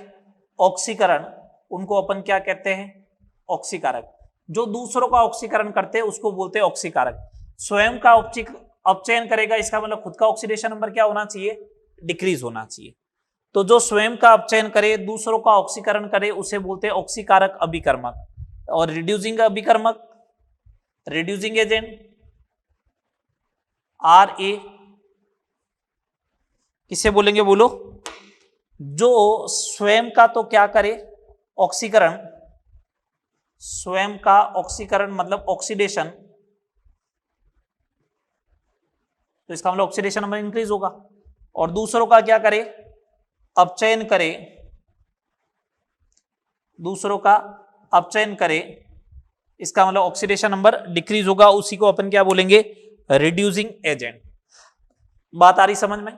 Speaker 1: ऑक्सीकरण, उनको अपन क्या कहते हैं, ऑक्सीकारक। जो दूसरों का ऑक्सीकरण करते हैं उसको बोलते हैं ऑक्सीकारक। स्वयं का अपचयन करेगा, इसका मतलब खुद का ऑक्सीडेशन नंबर क्या होना चाहिए, डिक्रीज होना चाहिए। तो जो स्वयं का अपचयन करे, दूसरों का ऑक्सीकरण करे, उसे बोलते हैं ऑक्सीकारक अभिकर्मक। और रिड्यूसिंग अभिकर्मक, रिड्यूसिंग एजेंट RA किसे बोलेंगे बोलो, जो स्वयं का तो क्या करे, ऑक्सीकरण, स्वयं का ऑक्सीकरण मतलब ऑक्सीडेशन, तो इसका मतलब ऑक्सीडेशन नंबर इंक्रीज होगा। और दूसरों का क्या करे, अपचयन करे, दूसरों का अपचयन करे, इसका मतलब ऑक्सीडेशन नंबर डिक्रीज होगा, उसी को अपन क्या बोलेंगे, रिड्यूसिंग एजेंट। बात आ रही समझ में।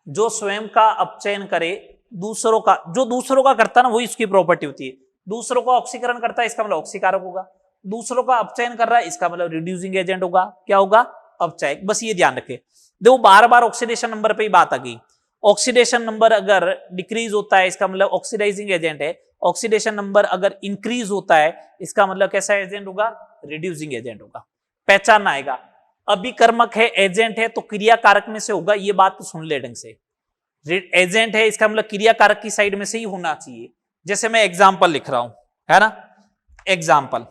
Speaker 1: जो स्वयं का अपचयन करे, दूसरों का, जो दूसरों का करता है ना वही उसकी प्रॉपर्टी होती है। दूसरों का ऑक्सीकरण करता है, इसका मतलब ऑक्सीकारक होगा। दूसरों का अपचयन कर रहा है, इसका मतलब रिड्यूसिंग एजेंट होगा। क्या होगा, अपचयक। बस ये ध्यान रखे। देखो बार बार ऑक्सीडेशन नंबर पे ही बात आ गई। ऑक्सीडेशन नंबर अगर डिक्रीज होता है, इसका मतलब ऑक्सीडाइजिंग एजेंट है। ऑक्सीडेशन नंबर अगर इंक्रीज होता है, इसका मतलब कैसा एजेंट होगा, रिड्यूसिंग एजेंट होगा। पहचानना आएगा, अभिकर्मक है, एजेंट है, तो क्रियाकारक में से होगा, ये बात तो सुन ले ढंग से। एजेंट है, इसका मतलब क्रियाकारक की साइड में से ही होना चाहिए। जैसे मैं एग्जाम्पल लिख रहा हूं, है ना, एग्जाम्पल,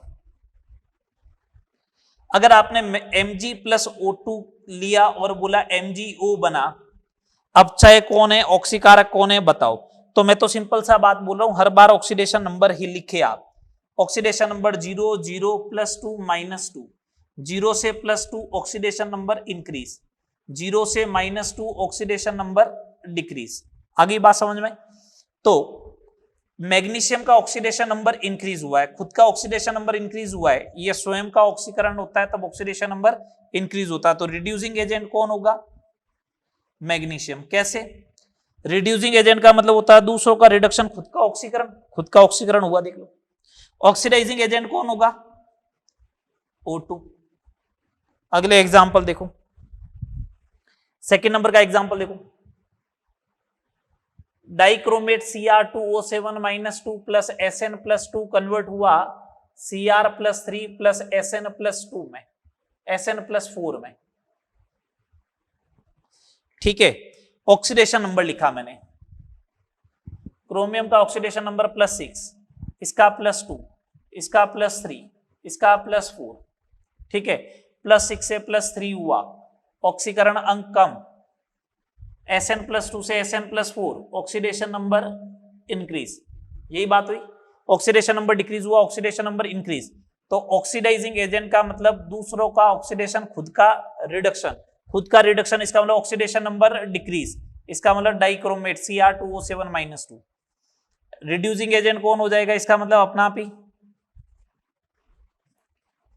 Speaker 1: अगर आपने Mg+O2 लिया और बोला MgO बना, अपचय कौन है, ऑक्सीकारक कौन है, बताओ। तो मैं तो सिंपल सा बात बोल रहा हूं, हर बार ऑक्सीडेशन नंबर ही लिखे आप। ऑक्सीडेशन नंबर 0, 0, +2, -2, 0 से +2 ऑक्सीडेशन नंबर इंक्रीज, 0 से -2 ऑक्सीडेशन नंबर डिक्रीज। आगे बात समझ में। तो मैग्नीशियम का ऑक्सीडेशन नंबर इंक्रीज हुआ है, खुद का ऑक्सीडेशन नंबर इंक्रीज हुआ है, ये स्वयं का ऑक्सीकरण होता है तब ऑक्सीडेशन नंबर इंक्रीज होता है। तो रिड्यूसिंग एजेंट कौन होगा, मैग्नीशियम। कैसे, रिड्यूसिंग एजेंट का मतलब होता है दूसरों का रिडक्शन, खुद का ऑक्सीकरण, खुद का ऑक्सीकरण हुआ, देख लो। ऑक्सीडाइजिंग एजेंट कौन होगा, O2। अगले एग्जाम्पल देखो, सेकेंड नंबर का एग्जाम्पल देखो, dichromate Cr2O7-2 plus Sn+2 convert हुआ Cr+3 प्लस Sn+2 में, Sn+4 में। ठीक है, ऑक्सीडेशन नंबर लिखा मैंने, क्रोमियम का ऑक्सीडेशन नंबर +6, इसका +2, इसका +3, इसका +4। ठीक है, +6 से +3 हुआ, ऑक्सीकरण अंक कम, Sn+2 से Sn+4, ऑक्सीडेशन नंबर इंक्रीज। यही बात हुई, ऑक्सीडेशन नंबर डिक्रीज हुआ, ऑक्सीडेशन नंबर इंक्रीज। तो ऑक्सीडाइजिंग एजेंट का मतलब दूसरों का ऑक्सीडेशन, खुद का रिडक्शन, खुद का रिडक्शन, इसका मतलब ऑक्सीडेशन नंबर डिक्रीज, इसका मतलब डाइक्रोमेट Cr2O7-2। रिड्यूसिंग एजेंट कौन हो जाएगा, इसका मतलब अपना आप ही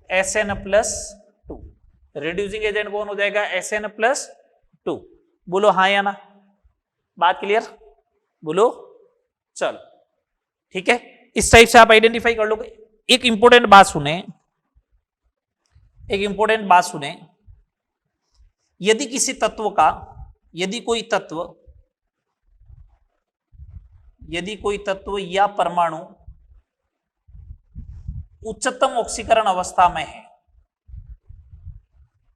Speaker 1: Sn+2। रिड्यूसिंग एजेंट कौन हो जाएगा, Sn+2। बोलो हाँ या ना, बात क्लियर, बोलो। चलो ठीक है, इस टाइप से आप आइडेंटिफाई कर लोगे। एक इंपॉर्टेंट बात सुने, एक इंपॉर्टेंट बात सुने, यदि किसी तत्व का, यदि कोई तत्व या परमाणु उच्चतम ऑक्सीकरण अवस्था में है,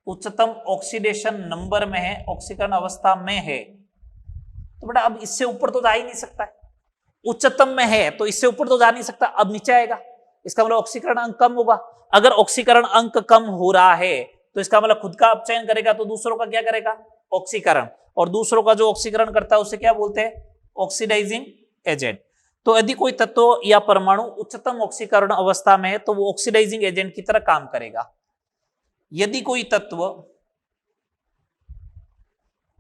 Speaker 1: उच्चतम ऑक्सीडेशन नंबर में है, ऑक्सीकरण अवस्था में है, तो बेटा अब इससे ऊपर तो जा ही नहीं सकता है। उच्चतम में है तो इससे ऊपर तो जा नहीं सकता, अब नीचे आएगा, इसका मतलब ऑक्सीकरण अंक कम होगा। अगर ऑक्सीकरण अंक कम हो रहा है तो इसका मतलब खुद का अपचयन करेगा, तो दूसरों का क्या करेगा, ऑक्सीकरण, और दूसरों का जो ऑक्सीकरण करता है उसे क्या बोलते हैं, ऑक्सीडाइजिंग एजेंट। तो यदि कोई तत्व या परमाणु उच्चतम ऑक्सीकरण अवस्था में है तो वो ऑक्सीडाइजिंग एजेंट की तरह काम करेगा। यदि कोई तत्व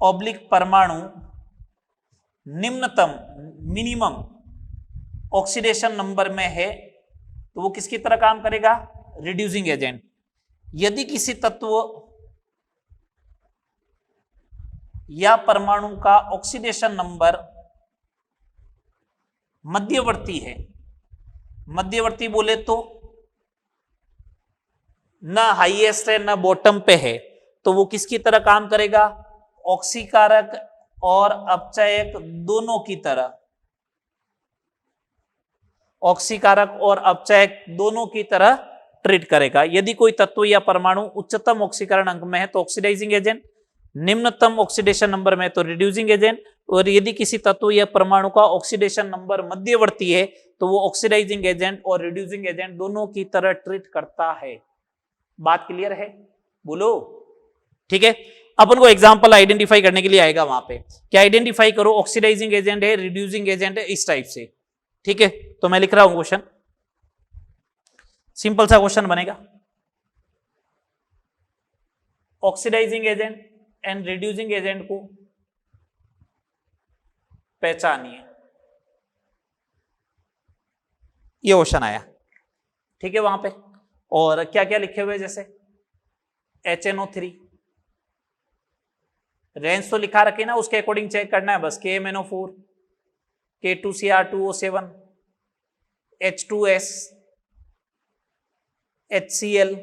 Speaker 1: ऑब्लिक परमाणु निम्नतम, मिनिमम ऑक्सीडेशन नंबर में है तो वो किसकी तरह काम करेगा, रिड्यूसिंग एजेंट। यदि किसी तत्व या परमाणु का ऑक्सीडेशन नंबर मध्यवर्ती है, मध्यवर्ती बोले तो ना हाईएस्ट है ना बॉटम पे है, तो वो किसकी तरह काम करेगा? ऑक्सीकारक और अपचयक दोनों की तरह, ऑक्सीकारक और अपचयक दोनों की तरह ट्रीट करेगा। यदि कोई तत्व या परमाणु उच्चतम ऑक्सीकरण अंक में है तो ऑक्सीडाइजिंग एजेंट, निम्नतम ऑक्सीडेशन नंबर में तो रिड्यूसिंग एजेंट, और यदि किसी तत्व या परमाणु का ऑक्सीडेशन नंबर मध्यवर्ती है तो वो ऑक्सीडाइजिंग एजेंट और रिड्यूसिंग एजेंट दोनों की तरह ट्रीट करता है। बात क्लियर है? बोलो। ठीक है, अपन को एग्जांपल आइडेंटिफाई करने के लिए आएगा वहां पे, क्या आइडेंटिफाई करो, ऑक्सीडाइजिंग एजेंट है, रिड्यूसिंग एजेंट है, इस टाइप से। ठीक है, तो मैं लिख रहा हूं क्वेश्चन, सिंपल सा क्वेश्चन बनेगा। Oxidising agent and reducing agent को पहचानिए, ये क्वेश्चन आया। ठीक है, वहां पे और क्या क्या लिखे हुए, जैसे HNO3 रेंज तो लिखा रखे ना, उसके अकॉर्डिंग चेक करना है बस। KMNO4, K2Cr2O7, H2S, HCl,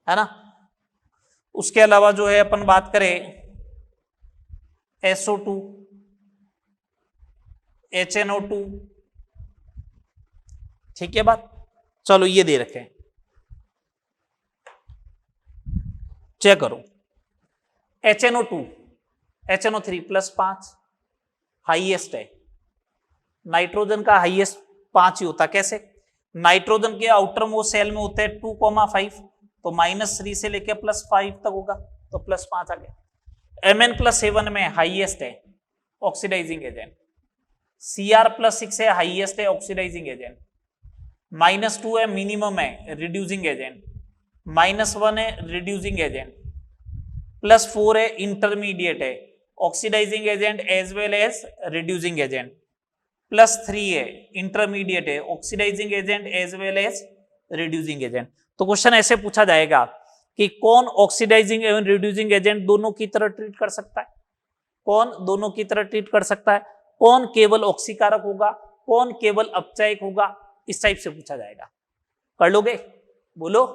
Speaker 1: है ना। उसके अलावा जो है अपन बात करें SO2, HNO2। ठीक है बात, चलो ये दे रखे, चेक करो। HNO2 HNO3 +5 हाईएस्ट है, नाइट्रोजन का हाईएस्ट 5 ही होता। कैसे? नाइट्रोजन के आउटर मोस्ट सेल में होते हैं 2,5, तो -3 से लेके +5 तक होगा, तो +5 आ गया। Mn+7 में हाईएस्ट है ऑक्सीडाइजिंग एजेंट, Cr+6 है हाईएस्ट है ऑक्सीडाइजिंग एजेंट, -2 है मिनिमम है रिड्यूसिंग एजेंट, -1 है रिड्यूसिंग एजेंट, +4 है इंटरमीडिएट है oxidising agent as well as reducing agent, +3 है इंटरमीडिएट है oxidising agent as well as reducing agent. तो क्वेश्चन ऐसे पूछा जाएगा कि कौन ऑक्सीडाइजिंग एवं रिड्यूसिंग एजेंट दोनों की तरह ट्रीट कर सकता है, कौन दोनों की तरह ट्रीट कर सकता है, कौन केवल ऑक्सीकारक होगा, कौन केवल अपचयक होगा, इस टाइप से पूछा जाएगा। कर लोगे? बोलो।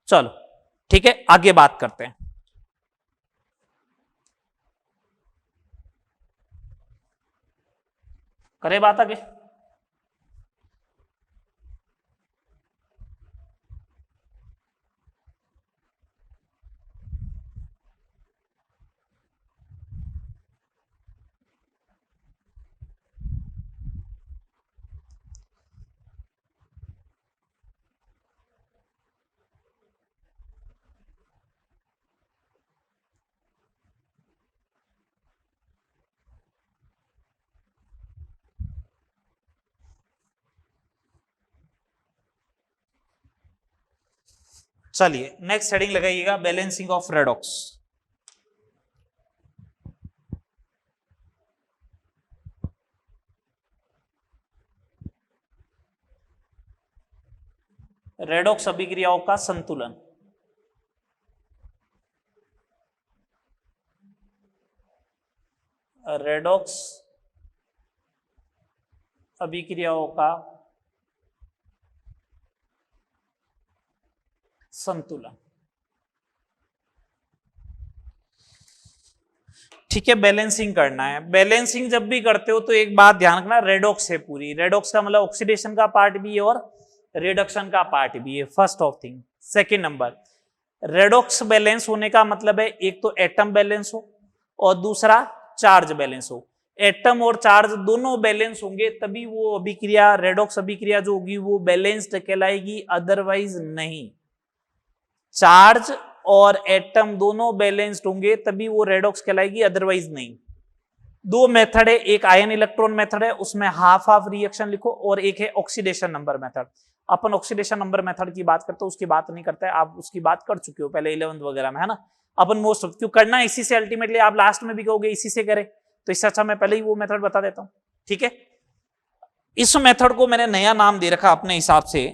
Speaker 1: चलो ठीक है, आगे बात करते हैं। करे बात आगे। चलिए नेक्स्ट हेडिंग लगाइएगा, बैलेंसिंग ऑफ रेडॉक्स। रेडॉक्स अभिक्रियाओं का संतुलन। रेडॉक्स अभिक्रियाओं का संतुलन। ठीक है, बैलेंसिंग करना है। बैलेंसिंग जब भी करते हो तो एक बात ध्यान रखना, रेडॉक्स है पूरी, रेडॉक्स का मतलब ऑक्सीडेशन का पार्ट भी है और रिडक्शन का पार्ट भी है, first of thing. Second number, redox balance होने का मतलब है एक तो एटम बैलेंस हो और दूसरा चार्ज बैलेंस हो। एटम और चार्ज दोनों बैलेंस होंगे तभी वो अभिक्रिया, रेडॉक्स अभिक्रिया जो होगी वो बैलेंस्ड कहलाएगी, अदरवाइज नहीं। चार्ज और एटम दोनों बैलेंस्ड होंगे तभी वो रेडॉक्स कहलाएगी, अदरवाइज नहीं। दो मेथड है, एक आयन इलेक्ट्रॉन मेथड है, उसमें हाफ हाफ रिएक्शन लिखो, और एक है ऑक्सीडेशन नंबर मेथड। अपन ऑक्सीडेशन नंबर मेथड की बात करते हो, उसकी बात नहीं करता है, आप उसकी बात कर चुके हो पहले 11th वगैरह में, है ना। अपन मोस्ट ऑफ क्यों करना है इसी से, अल्टीमेटली आप लास्ट में भी कहोगे इसी से करें, तो इससे अच्छा मैं पहले ही वो मेथड बता देता हूं। ठीक है, इस मेथड को मैंने नया नाम दे रखा अपने हिसाब से,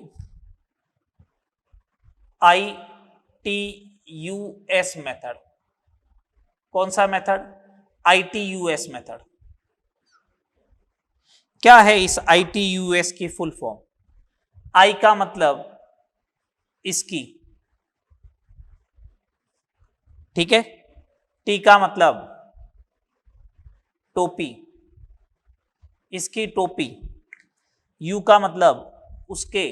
Speaker 1: ITUS मेथड। कौन सा मेथड? ITUS method. क्या है इस ITUS की फुल फॉर्म? I का मतलब इसकी, ठीक है। टी का मतलब टोपी, इसकी टोपी। यू का मतलब उसके,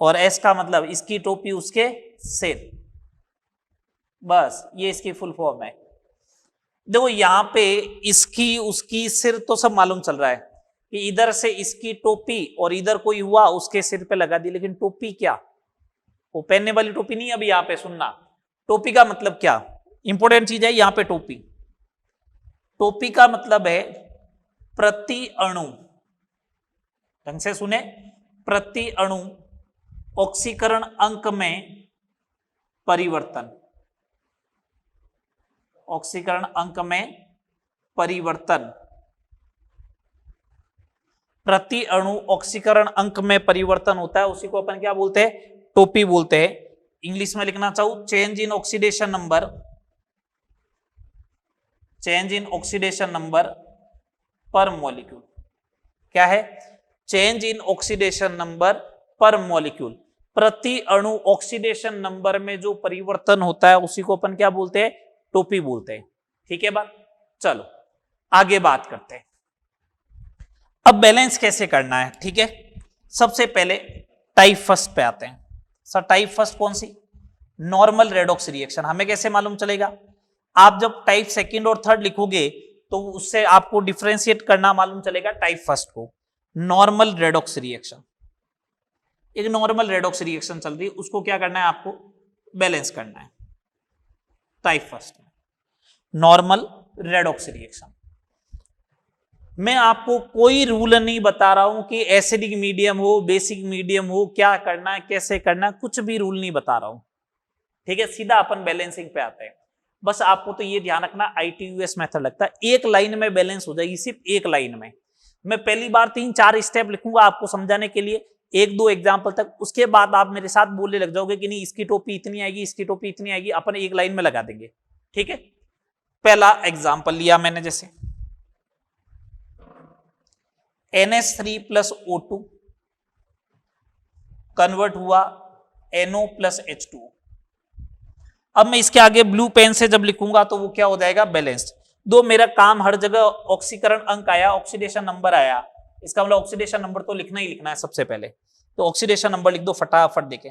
Speaker 1: और एस का मतलब इसकी टोपी उसके सिर। बस ये इसकी फुल फॉर्म है। देखो यहां पे इसकी उसकी सिर तो सब मालूम चल रहा है कि इधर से इसकी टोपी और इधर कोई हुआ उसके सिर पे लगा दी, लेकिन टोपी क्या, वो पहनने वाली टोपी नहीं। अभी यहां पे सुनना, टोपी का मतलब क्या, इंपॉर्टेंट चीज है यहां पे। टोपी, टोपी का मतलब है प्रति अणु, ढंग से सुने, प्रति अणु ऑक्सीकरण अंक में परिवर्तन, ऑक्सीकरण अंक में परिवर्तन, प्रति अणु ऑक्सीकरण अंक में परिवर्तन होता है, उसी को अपन क्या बोलते हैं, टोपी बोलते हैं। इंग्लिश में लिखना चाहूं, change in oxidation number, change in oxidation number पर मॉलिक्यूल। क्या है, चेंज इन ऑक्सीडेशन नंबर पर मॉलिक्यूल, प्रति अणु ऑक्सीडेशन नंबर में जो परिवर्तन होता है उसी को अपन क्या बोलते हैं, टोपी बोलते हैं। ठीक है बात, चलो आगे बात करते हैं। अब बैलेंस कैसे करना है, ठीक है। सबसे पहले टाइप फर्स्ट पे आते हैं। सर टाइप फर्स्ट कौन सी, नॉर्मल रेडॉक्स रिएक्शन। हमें कैसे मालूम चलेगा, आप जब टाइप सेकंड और थर्ड लिखोगे तो उससे आपको डिफरेंशिएट करना मालूम चलेगा टाइप फर्स्ट को। नॉर्मल रेडॉक्स रिएक्शन, एक नॉर्मल रेडॉक्स रिएक्शन चल रही है, उसको क्या करना है, आपको बैलेंस करना है। टाइप फर्स्ट में नॉर्मल रेडॉक्स रिएक्शन, मैं आपको कोई रूल नहीं बता रहा हूं कि एसिडिक मीडियम हो, बेसिक मीडियम हो, क्या करना है, कैसे करना है, कुछ भी रूल नहीं बता रहा हूं। ठीक है, सीधा अपन बैलेंसिंग पे आते हैं। बस आपको तो ये ध्यान रखना, ITUS मेथड लगता है, एक लाइन में बैलेंस हो जाएगी, सिर्फ एक लाइन में। मैं पहली बार 3-4 स्टेप लिखूंगा आपको समझाने के लिए, 1-2 एग्जाम्पल तक, उसके बाद आप मेरे साथ बोलने लग जाओगे कि नहीं इसकी टोपी इतनी आएगी, इसकी टोपी इतनी आएगी, अपन एक लाइन में लगा देंगे। ठीक है, पहला एग्जाम्पल लिया मैंने, जैसे NH3 प्लस O2 कन्वर्ट हुआ NO प्लस H2O। अब मैं इसके आगे ब्लू पेन से जब लिखूंगा तो वो क्या हो जाएगा, बैलेंस्ड। दो मेरा काम हर जगह ऑक्सीकरण अंक आया, ऑक्सीडेशन नंबर आया, इसका मतलब ऑक्सीडेशन नंबर तो लिखना ही लिखना है सबसे पहले, तो ऑक्सीडेशन नंबर लिख दो फटाफट। देखें,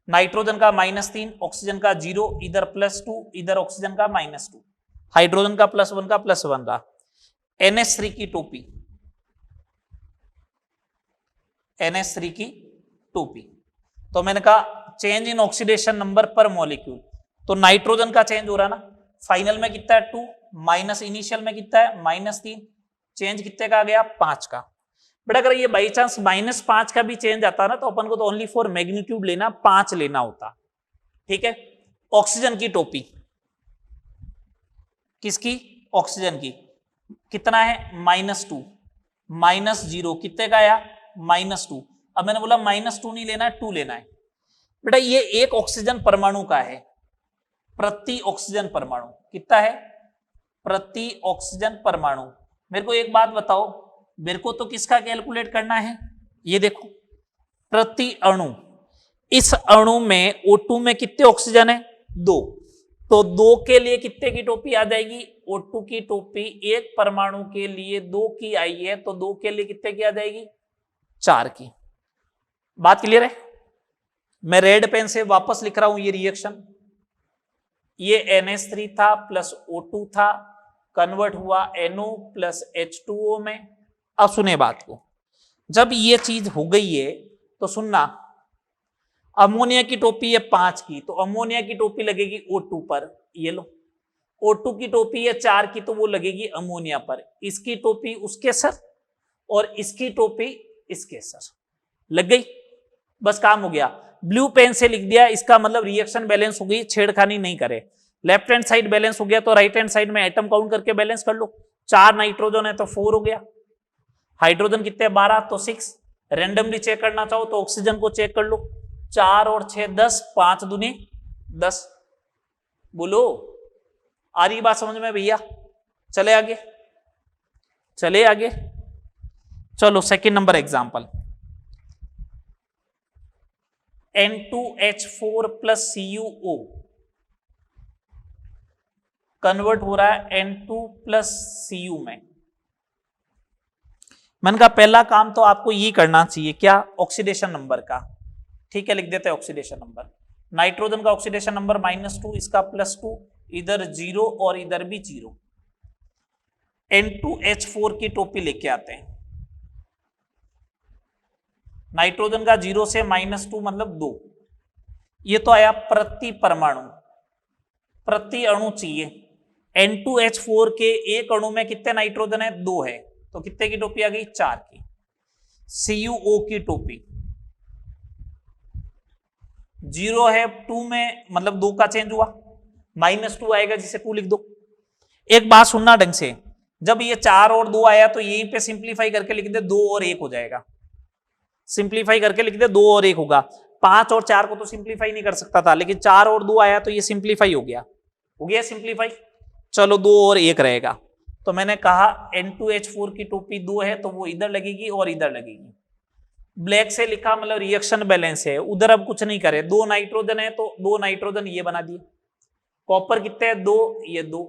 Speaker 1: नाइट्रोजन का -3, ऑक्सीजन का 0, इधर +2, इधर ऑक्सीजन का -2, हाइड्रोजन का +1 का +1 रहा। NH3 की टोपी, NH3 की टोपी, तो मैंने कहा चेंज इन ऑक्सीडेशन नंबर पर मॉलिक्यूल, तो नाइट्रोजन का चेंज हो रहा ना, फाइनल में कितना है 2, माइनस इनिशियल में कितना है -3, चेंज कितने का आ गया 5 का। बट अगर ये बाई चांस -5 का भी चेंज आता ना तो अपन को तो ओनली फॉर मैग्नीट्यूड लेना 5 लेना होता। ठीक है, ऑक्सीजन की टोपी, किसकी, ऑक्सीजन की, कितना है -2, -0 कितने का आया -2। अब मैंने बोला -2 नहीं लेना है, 2 लेना है। बेटा ये एक ऑक्सीजन परमाणु का है, प्रति ऑक्सीजन परमाणु कितना है, प्रति ऑक्सीजन परमाणु। मेरे को एक बात बताओ, मेरे को तो किसका कैलकुलेट करना है, ये देखो प्रति अणु, इस अणु में O2 में कितने ऑक्सीजन है, 2, तो 2 के लिए कितने की टोपी आ जाएगी, O2 की टोपी एक परमाणु के लिए 2 की आई है, तो 2 के लिए कितने की आ जाएगी, 4 की। बात क्लियर है। मैं रेड पेन से वापस लिख रहा हूं ये रिएक्शन, ये NH3 था प्लस O2 था, कन्वर्ट हुआ NO प्लस H2O में। अब सुने बात को, जब ये चीज हो गई है तो सुनना, अमोनिया की टोपी है 5 की, तो अमोनिया की टोपी लगेगी O2 पर, ये लो। O2 की टोपी है 4 की, तो वो लगेगी अमोनिया पर, इसकी टोपी उसके सर और इसकी टोपी इसके सर, लग गई, बस काम हो गया। ब्लू पेन से लिख दिया, इसका मतलब रिएक्शन बैलेंस हो गई, छेड़खानी नहीं करे। लेफ्ट हैंड साइड बैलेंस हो गया तो राइट हैंड साइड में एटम काउंट करके बैलेंस कर लो। 4 नाइट्रोजन है तो 4 हो गया, हाइड्रोजन कितने 12 तो 6, रेंडमली चेक करना चाहो तो ऑक्सीजन को चेक कर लो, 4 और 6 10, 5 दूनी 10। बोलो आ रही बात समझ में भैया, चले आगे, चले आगे। चलो second number example, N2H4 plus CuO convert हो रहा है N2 प्लस Cu में। मैंने कहा पहला काम तो आपको ये करना चाहिए, क्या, ऑक्सीडेशन नंबर का। ठीक है, लिख देते हैं ऑक्सीडेशन नंबर। नाइट्रोजन का ऑक्सीडेशन नंबर -2, इसका +2, इधर 0 और इधर भी 0। N2H4 की टोपी लेके आते हैं। नाइट्रोजन का 0 से -2 मतलब 2। ये तो आया प्रति परमाणु, प्रति अणु चाहिए। N2H4 के एक अणु में कितने नाइट्रोजन है? 2 है, तो कितने की टोपी आ गई? 4 की। CuO की टोपी 0 है, 2 में मतलब 2 का चेंज हुआ, -2 आएगा जिसे 2 लिख दो। एक बात सुनना ढंग से, जब ये 4 और 2 आया तो यहीं पे सिंप्लीफाई करके लिख दे 2 और 1 हो जाएगा। सिंप्लीफाई करके लिख दे 2 और 1 होगा। 5 और 4 को तो सिंप्लीफाई नहीं कर सकता था, लेकिन 4 और 2 आया तो ये सिंप्लीफाई हो गया। हो गया सिंप्लीफाई। चलो 2 और 1 रहेगा। तो मैंने कहा N2H4 की टोपी 2 है तो वो इधर लगेगी और इधर लगेगी। ब्लैक से लिखा मतलब रिएक्शन बैलेंस है, उधर अब कुछ नहीं करे। 2 नाइट्रोजन है तो 2 नाइट्रोजन ये बना दिए। कॉपर कितने हैं? 2, ये 2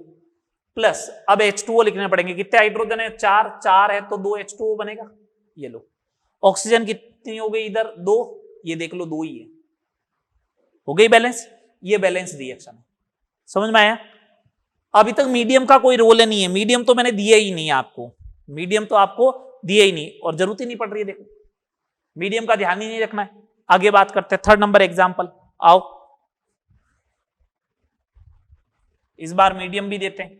Speaker 1: प्लस अब H2O लिखने पड़ेंगे। कितने हाइड्रोजन है? 4 है तो 2 H2O बनेगा। ये लो। ऑक्सीजन कितनी हो गई इधर? 2, ये देख लो 2 ही है। हो गई बैलेंस। ये बैलेंस रिएक्शन है। समझ में आया? अभी तक मीडियम का कोई रोल नहीं है, मीडियम तो मैंने दिया ही नहीं आपको, मीडियम तो आपको दिया ही नहीं और जरूरत ही नहीं पड़ रही है। देखो मीडियम का ध्यान ही नहीं रखना है। आगे बात करते हैं 3rd नंबर एग्जांपल। आओ इस बार मीडियम भी देते हैं।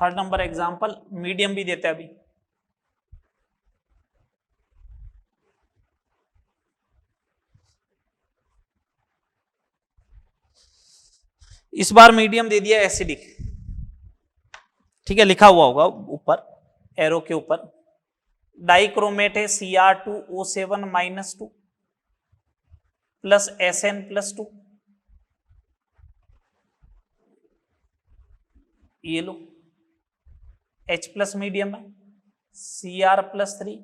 Speaker 1: थर्ड नंबर एग्जांपल मीडियम भी देते हैं अभी। इस बार मीडियम दे दिया एसिडिक। ठीक है, लिखा हुआ होगा ऊपर एरो के ऊपर। डाइक्रोमेट है Cr2O7 -2 प्लस Sn+2। ये लो H प्लस मीडियम है Cr+3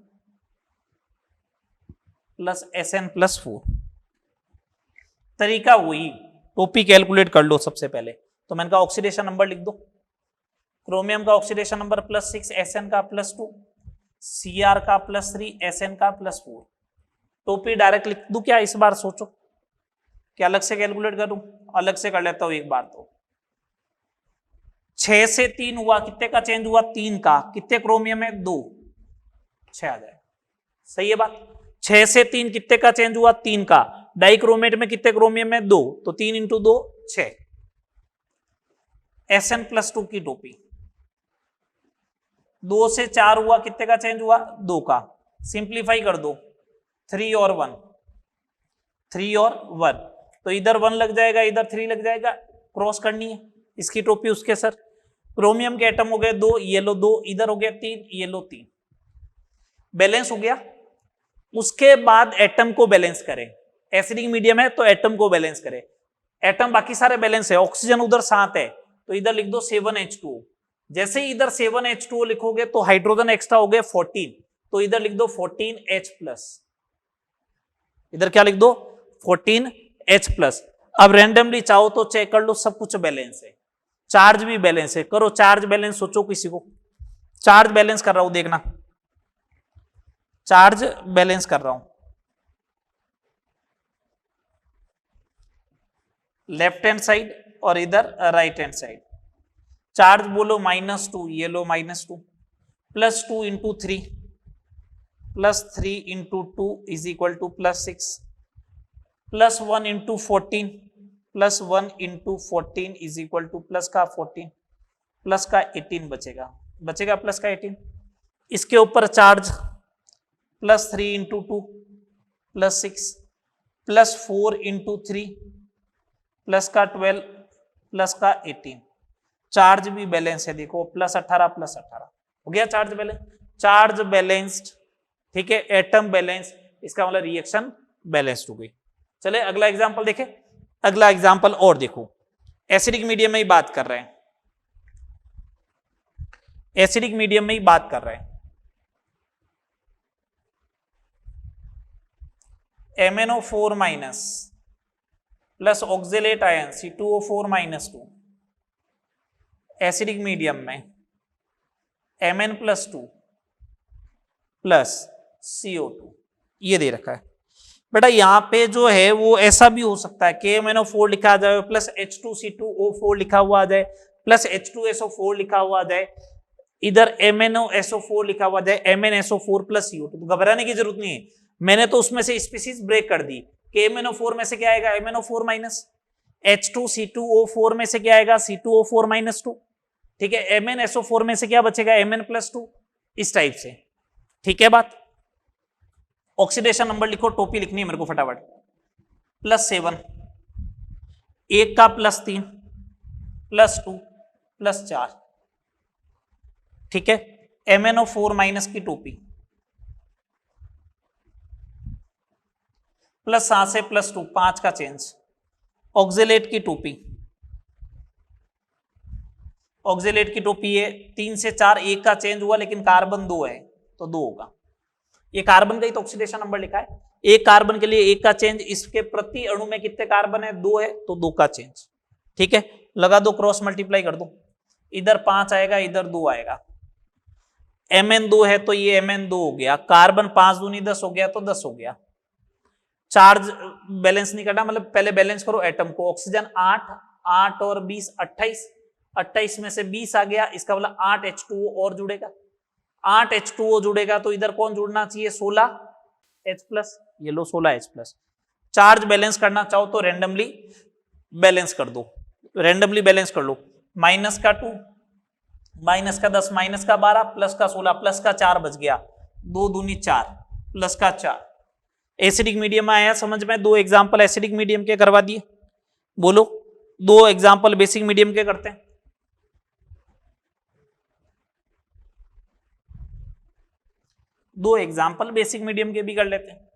Speaker 1: प्लस Sn+4। तरीका वही, टोपी कैलकुलेट कर लो सबसे पहले। तो मैंने कहा ऑक्सीडेशन नंबर लिख दो। क्रोमियम का ऑक्सीडेशन नंबर +6, Sn का +2, Cr का +3, Sn का +4। टोपी डायरेक्ट लिख दूं क्या? इस बार सोचो क्या अलग से कैलकुलेट करूं? अलग से कर लेता हूं एक बार। तो 6 से 3 हुआ, कितने का चेंज हुआ? 3 का। कितने क्रोमियम है? 2, 6 आ जाए। सही है बात? 6 से 3 कितने का चेंज हुआ? 3 का। डाइक्रोमेट में कितने क्रोमियम है? 2, तो 3 × 2 6। Sn+2 की टोपी 2 से 4 हुआ, कितने का चेंज हुआ? 2 का। सिंप्लीफाई कर दो, 3 और 1, 3 और 1, तो इधर 1 लग जाएगा, इधर 3 लग जाएगा। क्रॉस करनी है इसकी टोपी उसके सर। क्रोमियम के एटम हो गए 2, ये लो 2, इधर हो गया 3, ये लो 3। बैलेंस हो गया। उसके बाद एटम को बैलेंस करें। एसिडिक मीडियम है तो एटम को बैलेंस करें। एटम बाकी सारे बैलेंस है। ऑक्सीजन उधर 7 है तो इधर लिख दो 7H2O। जैसे ही इधर 7H2O लिखोगे तो हाइड्रोजन एक्स्ट्रा हो गए 14, तो इधर लिख दो 14H+। इधर क्या लिख दो? 14H+। अब रैंडमली चाहो तो चेक कर लो, सब कुछ बैलेंस है। चार्ज भी बैलेंस है। करो चार्ज बैलेंस, सोचो किसी को। चार्ज बैलेंस कर रहा हूं, देखना चार्ज बैलेंस कर रहा हूं। लेफ्ट हैंड साइड और इधर राइट हैंड साइड। चार्ज बोलो -2, ये लो -2, +2 × 3 +3 × 2 = +6, +1 × 14 +1 × 14 = प्लस का 14, प्लस का 18 बचेगा प्लस का 18। इसके ऊपर चार्ज +3 × 2 +6 +4 × 3 प्लस का 12 प्लस का 18। चार्ज भी बैलेंस है, देखो +18 +18 हो गया चार्ज बैलेंस। चार्ज बैलेंस्ड, ठीक है। एटम बैलेंस, इसका मतलब रिएक्शन बैलेंस्ड हो गई। चले अगला एग्जांपल देखें। अगला एग्जांपल और देखो, एसिडिक मीडियम में ही बात कर रहे हैं। एसिडिक मीडियम में ही बात कर रहे हैं। MnO4 minus plus oxalate ion C2O4 minus 2, acidic medium में Mn+2 प्लस CO2 ये दे रखा है बेटा। यहां पे जो है वो ऐसा भी हो सकता है KMnO4 लिखा जाए प्लस H2C2O4 लिखा हुआ आ जाए प्लस H2SO4 लिखा हुआ आ जाए, इधर MnOSO4 लिखा हुआ जाए MnSO4 प्लस CO2। तो घबराने की जरूरत नहीं है, मैंने तो उसमें से स्पीसीज ब्रेक कर दी। KMnO4 में से क्या आएगा MnO4 माइनस, H2C2O4 में से क्या आएगा C2O4 माइनस 2, ठीक है। MnSO4 में से क्या बचेगा Mn+2, इस टाइप से, ठीक है बात। ऑक्सीडेशन नंबर लिखो, टोपी लिखनी है मेरे को फटाफट। +7, एक का +3 +2 +4, ठीक है। MnO4 माइनस की टोपी +7 से +2 5 का चेंज। ऑक्जेलेट की टोपी, ऑक्जेलेट की टोपी है 3 से 4, एक का चेंज हुआ लेकिन कार्बन 2 है तो 2 होगा। ये कार्बन का ही तो ऑक्सीडेशन नंबर लिखा है, एक कार्बन के लिए एक का चेंज, इसके प्रति अणु में कितने कार्बन है 2 है तो 2 का चेंज, ठीक है। लगा दो, क्रॉस मल्टीप्लाई कर दो, इधर 5 आएगा इधर 2 आएगा। Mn2 है तो ये Mn2 हो गया, कार्बन 5 दूनी 10 हो गया तो 10 हो गया। चार्ज बैलेंस नहीं करना, मतलब पहले बैलेंस करो एटम को। ऑक्सीजन 8 और 20 28 में से 20 आ गया, इसका मतलब 8 H2O और जुड़ेगा, 8 H2O जुड़ेगा तो इधर कौन जुड़ना चाहिए 16 H+, ये लो 16 H+। चार्ज बैलेंस करना चाहो तो रेंडमली बैलेंस कर दो, रेंडमली बैलेंस कर लो। माइनस का 2, माइनस का 10, माइनस का 12, प्लस का 16, प्लस का 4 बच गया, 2 दूनी 4 प्लस का 4। एसिडिक मीडियम में आया समझ में, 2 एग्जांपल एसिडिक मीडियम के करवा दिए। बोलो 2 एग्जांपल बेसिक मीडियम के करते हैं। दो एग्जाम्पल बेसिक मीडियम के भी कर लेते हैं।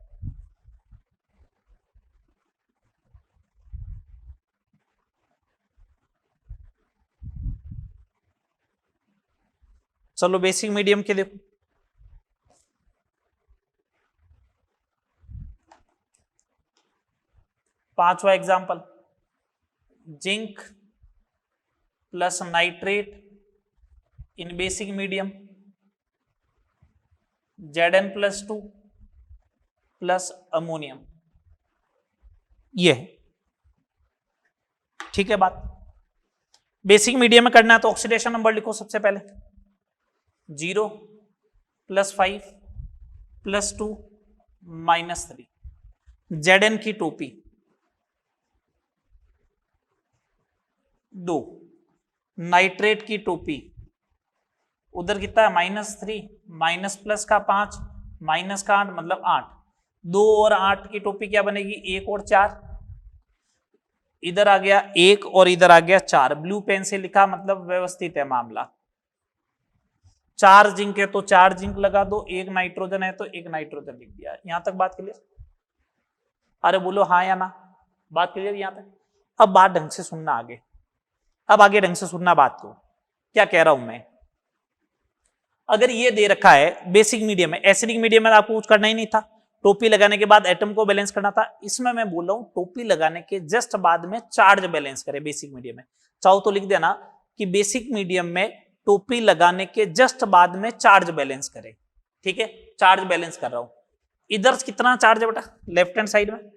Speaker 1: चलो बेसिक मीडियम के देखो, पांचवा एग्जाम्पल, जिंक प्लस नाइट्रेट इन basic medium, Zn+2 plus ammonium, ये है, ठीक है बात। बेसिक मीडियम में करना है तो ऑक्सीडेशन नंबर लिखो सबसे पहले, 0 +5 +2 -3। Zn की टोपी 2, नाइट्रेट की टोपी उधर कितना है -3, माइनस प्लस का 5 माइनस का 8 मतलब 8, 2 और 8 की टोपी क्या बनेगी 1 और 4, इधर आ गया 1 और इधर आ गया 4। ब्लू पेन से लिखा मतलब व्यवस्थित है मामला। 4 जिंक है तो 4 जिंक लगा दो, 1 नाइट्रोजन है तो 1 नाइट्रोजन लिख दिया। यहां तक बात क्लियर? अरे बोलो हाँ या ना, बात क्लियर यहां तक? अब बात ढंग से सुनना आगे, अब आगे ढंग से सुनना बात को, क्या कह रहा हूं मैं। अगर ये दे रखा है बेसिक मीडियम में, एसिडिक मीडियम में आपको कुछ करना ही नहीं था, टोपी लगाने के बाद एटम को बैलेंस करना था। इसमें मैं बोल रहा हूं टोपी लगाने के जस्ट बाद में चार्ज बैलेंस करे बेसिक मीडियम में। चाहो तो लिख देना कि बेसिक मीडियम में टोपी लगाने के जस्ट बाद में चार्ज बैलेंस करे, ठीक है। चार्ज बैलेंस कर रहा हूं, इधर कितना चार्ज है बेटा लेफ्ट हैंड साइड में,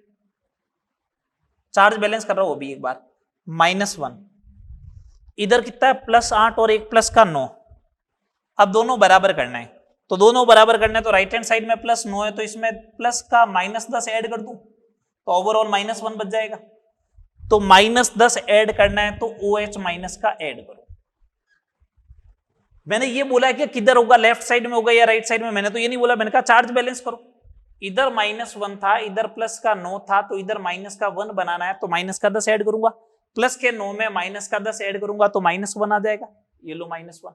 Speaker 1: चार्ज बैलेंस कर रहा हूं अभी एक बार, -1। इधर कितना है +8 और 1 प्लस का 9। अब दोनों बराबर करना है, तो दोनों बराबर करना है तो राइट हैंड साइड में +9 है तो इसमें प्लस का -10 ऐड कर दूं तो ओवरऑल -1 बच जाएगा। तो -10 ऐड करना है तो OH माइनस का ऐड करो। मैंने ये बोला है कि किधर होगा, लेफ्ट साइड में होगा या राइट साइड में, मैंने तो ये नहीं बोला, मैंने कहा चार्ज बैलेंस करो। इधर -1 था, इधर प्लस का 9 था, तो इधर माइनस का 1 बनाना है तो माइनस का 10 ऐड करूंगा, प्लस के 9 में माइनस का 10 ऐड करूंगा तो -1 आ जाएगा। ये लो -1,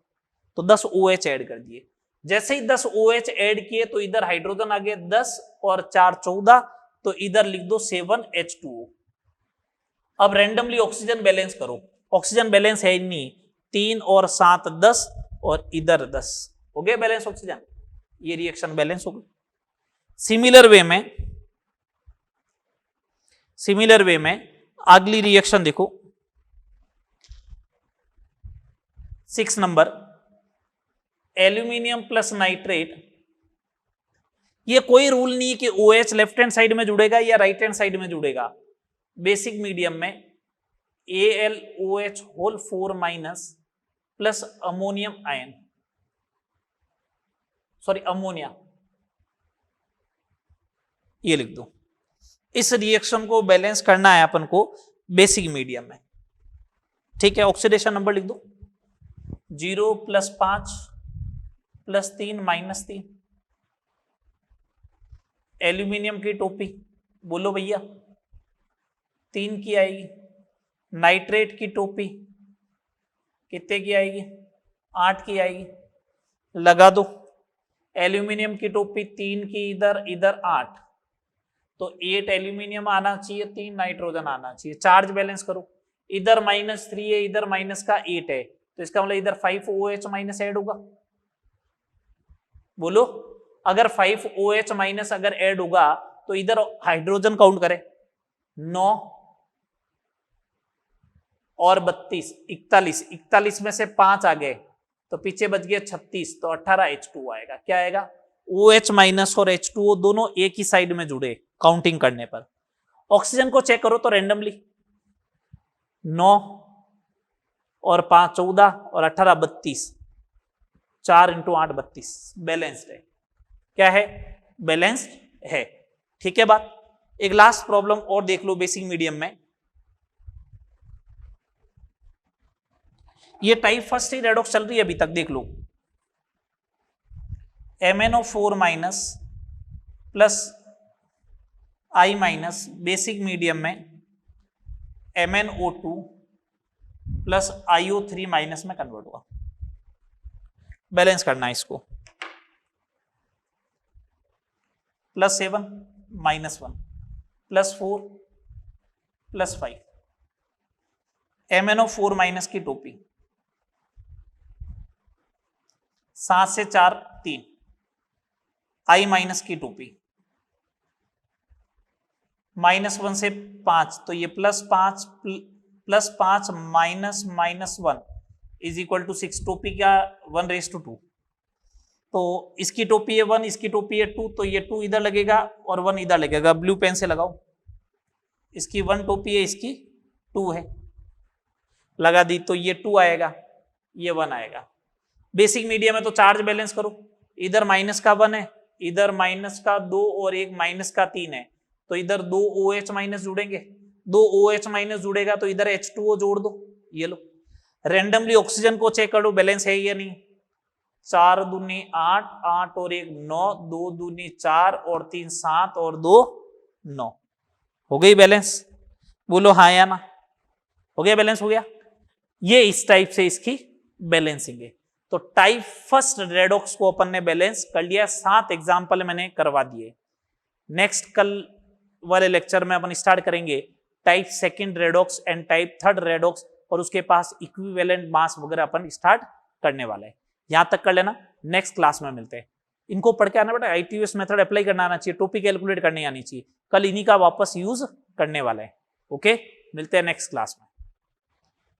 Speaker 1: तो 10 OH ऐड कर दिए। जैसे ही 10 OH ऐड किए तो इधर हाइड्रोजन आ गए 10 और 4 14, तो इधर लिख दो 7 H2O। अब रैंडमली ऑक्सीजन बैलेंस करो, ऑक्सीजन बैलेंस है नहीं, 3 और 7 10, और इधर 10। हो गया बैलेंस ऑक्सीजन, ये रिएक्शन बैलेंस हो गई। सिमिलर वे में अगली रिएक्शन देखो 6 नंबर, एल्यूमिनियम प्लस नाइट्रेट। ये कोई रूल नहीं कि OH लेफ्ट हैंड साइड में जुड़ेगा या राइट हैंड साइड में जुड़ेगा। बेसिक मीडियम में AlOH whole 4 minus plus ammonium ion, sorry ammonia, ये लिख दो। इस रिएक्शन को बैलेंस करना है अपन को बेसिक मीडियम में, ठीक है। ऑक्सीडेशन नंबर लिख दो 0 + 5 + 3 -3। एल्यूमिनियम की टोपी बोलो भैया 3 की आएगी। नाइट्रेट की टोपी कितने की आएगी? 8 की आएगी। लगा दो। एल्यूमिनियम की टोपी 3 की, इधर इधर 8, तो 8 एल्यूमिनियम आना चाहिए, 3 नाइट्रोजन आना चाहिए। चार्ज बैलेंस करो, इधर -3 है, इधर माइनस का 8 है, तो इसका मतलब इधर 5 OH माइनस ऐड होगा। बोलो अगर 5 OH माइनस अगर ऐड होगा तो इधर हाइड्रोजन काउंट करें 9 और 32, 41 में से 5 आ गए तो पीछे बच गया 36, तो 18 H2 आएगा। क्या आएगा? OH माइनस और H2O दोनों एक ही साइड में जुड़े काउंटिंग करने पर। ऑक्सीजन को चेक करो तो रेंडमली 9 और 5 14 और 18 32, 4 × 8 32, बैलेंस्ड है। क्या है? बैलेंस्ड है। ठीक है बात। एक लास्ट प्रॉब्लम और देख लो बेसिक मीडियम में। ये टाइप फर्स्ट ही रेडॉक्स चल रही है अभी तक, देख लो। MnO4 minus plus I minus, basic medium में MnO2 प्लस IO3 माइनस में कन्वर्ट हुआ। बैलेंस करना है इसको। +7 -1 +4 +5, MnO4 माइनस की टोपी 7 से 4 3, I माइनस की टोपी -1 से 5, तो ये +5 -1 = 6। टोपी क्या? 1:2। तो इसकी टोपी है 1, इसकी टोपी है 2, तो ये 2 इधर लगेगा और 1 इधर लगेगा। ब्लू पेन से लगाओ। इसकी 1 टोपी है, इसकी 2 है, लगा दी, तो ये 2 आएगा, ये 1 आएगा। बेसिक मीडियम में तो चार्ज बैलेंस करो, इधर माइनस का 1 है, इधर माइनस का 2 और एक माइनस का 3 है, तो इधर 2 OH माइनस जुड़ेंगे, 2 OH माइनस जुड़ेगा तो इधर H2O जोड़ दो। ये लो। रेंडमली ऑक्सीजन को चेक करो बैलेंस है या नहीं। 4 दूनी 8, 8 और 1 9, 2 दूनी 4 और 3 7 और 2 9। हो गई बैलेंस? बोलो हाँ या ना। हो गया बैलेंस? हो गया। ये इस टाइप से इसकी बैलेंसिंग है। तो टाइप फर्स्ट रेडॉक्स को अपन ने बैलेंस कर लिया। 7 एग्जाम्पल मैंने करवा दिए। नेक्स्ट कल वाले लेक्चर में अपन स्टार्ट करेंगे type second redox and type third redox, और उसके पास इक्विवेलेंट मास वगैरह अपन स्टार्ट करने वाले हैं। यहां तक कर लेना, नेक्स्ट क्लास में मिलते हैं। इनको पढ़ के आना बेटा, ITUS मेथड अप्लाई करना आना चाहिए, टोपी कैलकुलेट करनी आनी चाहिए। कल इन्हीं का वापस यूज करने वाला है। ओके, मिलते हैं नेक्स्ट क्लास में।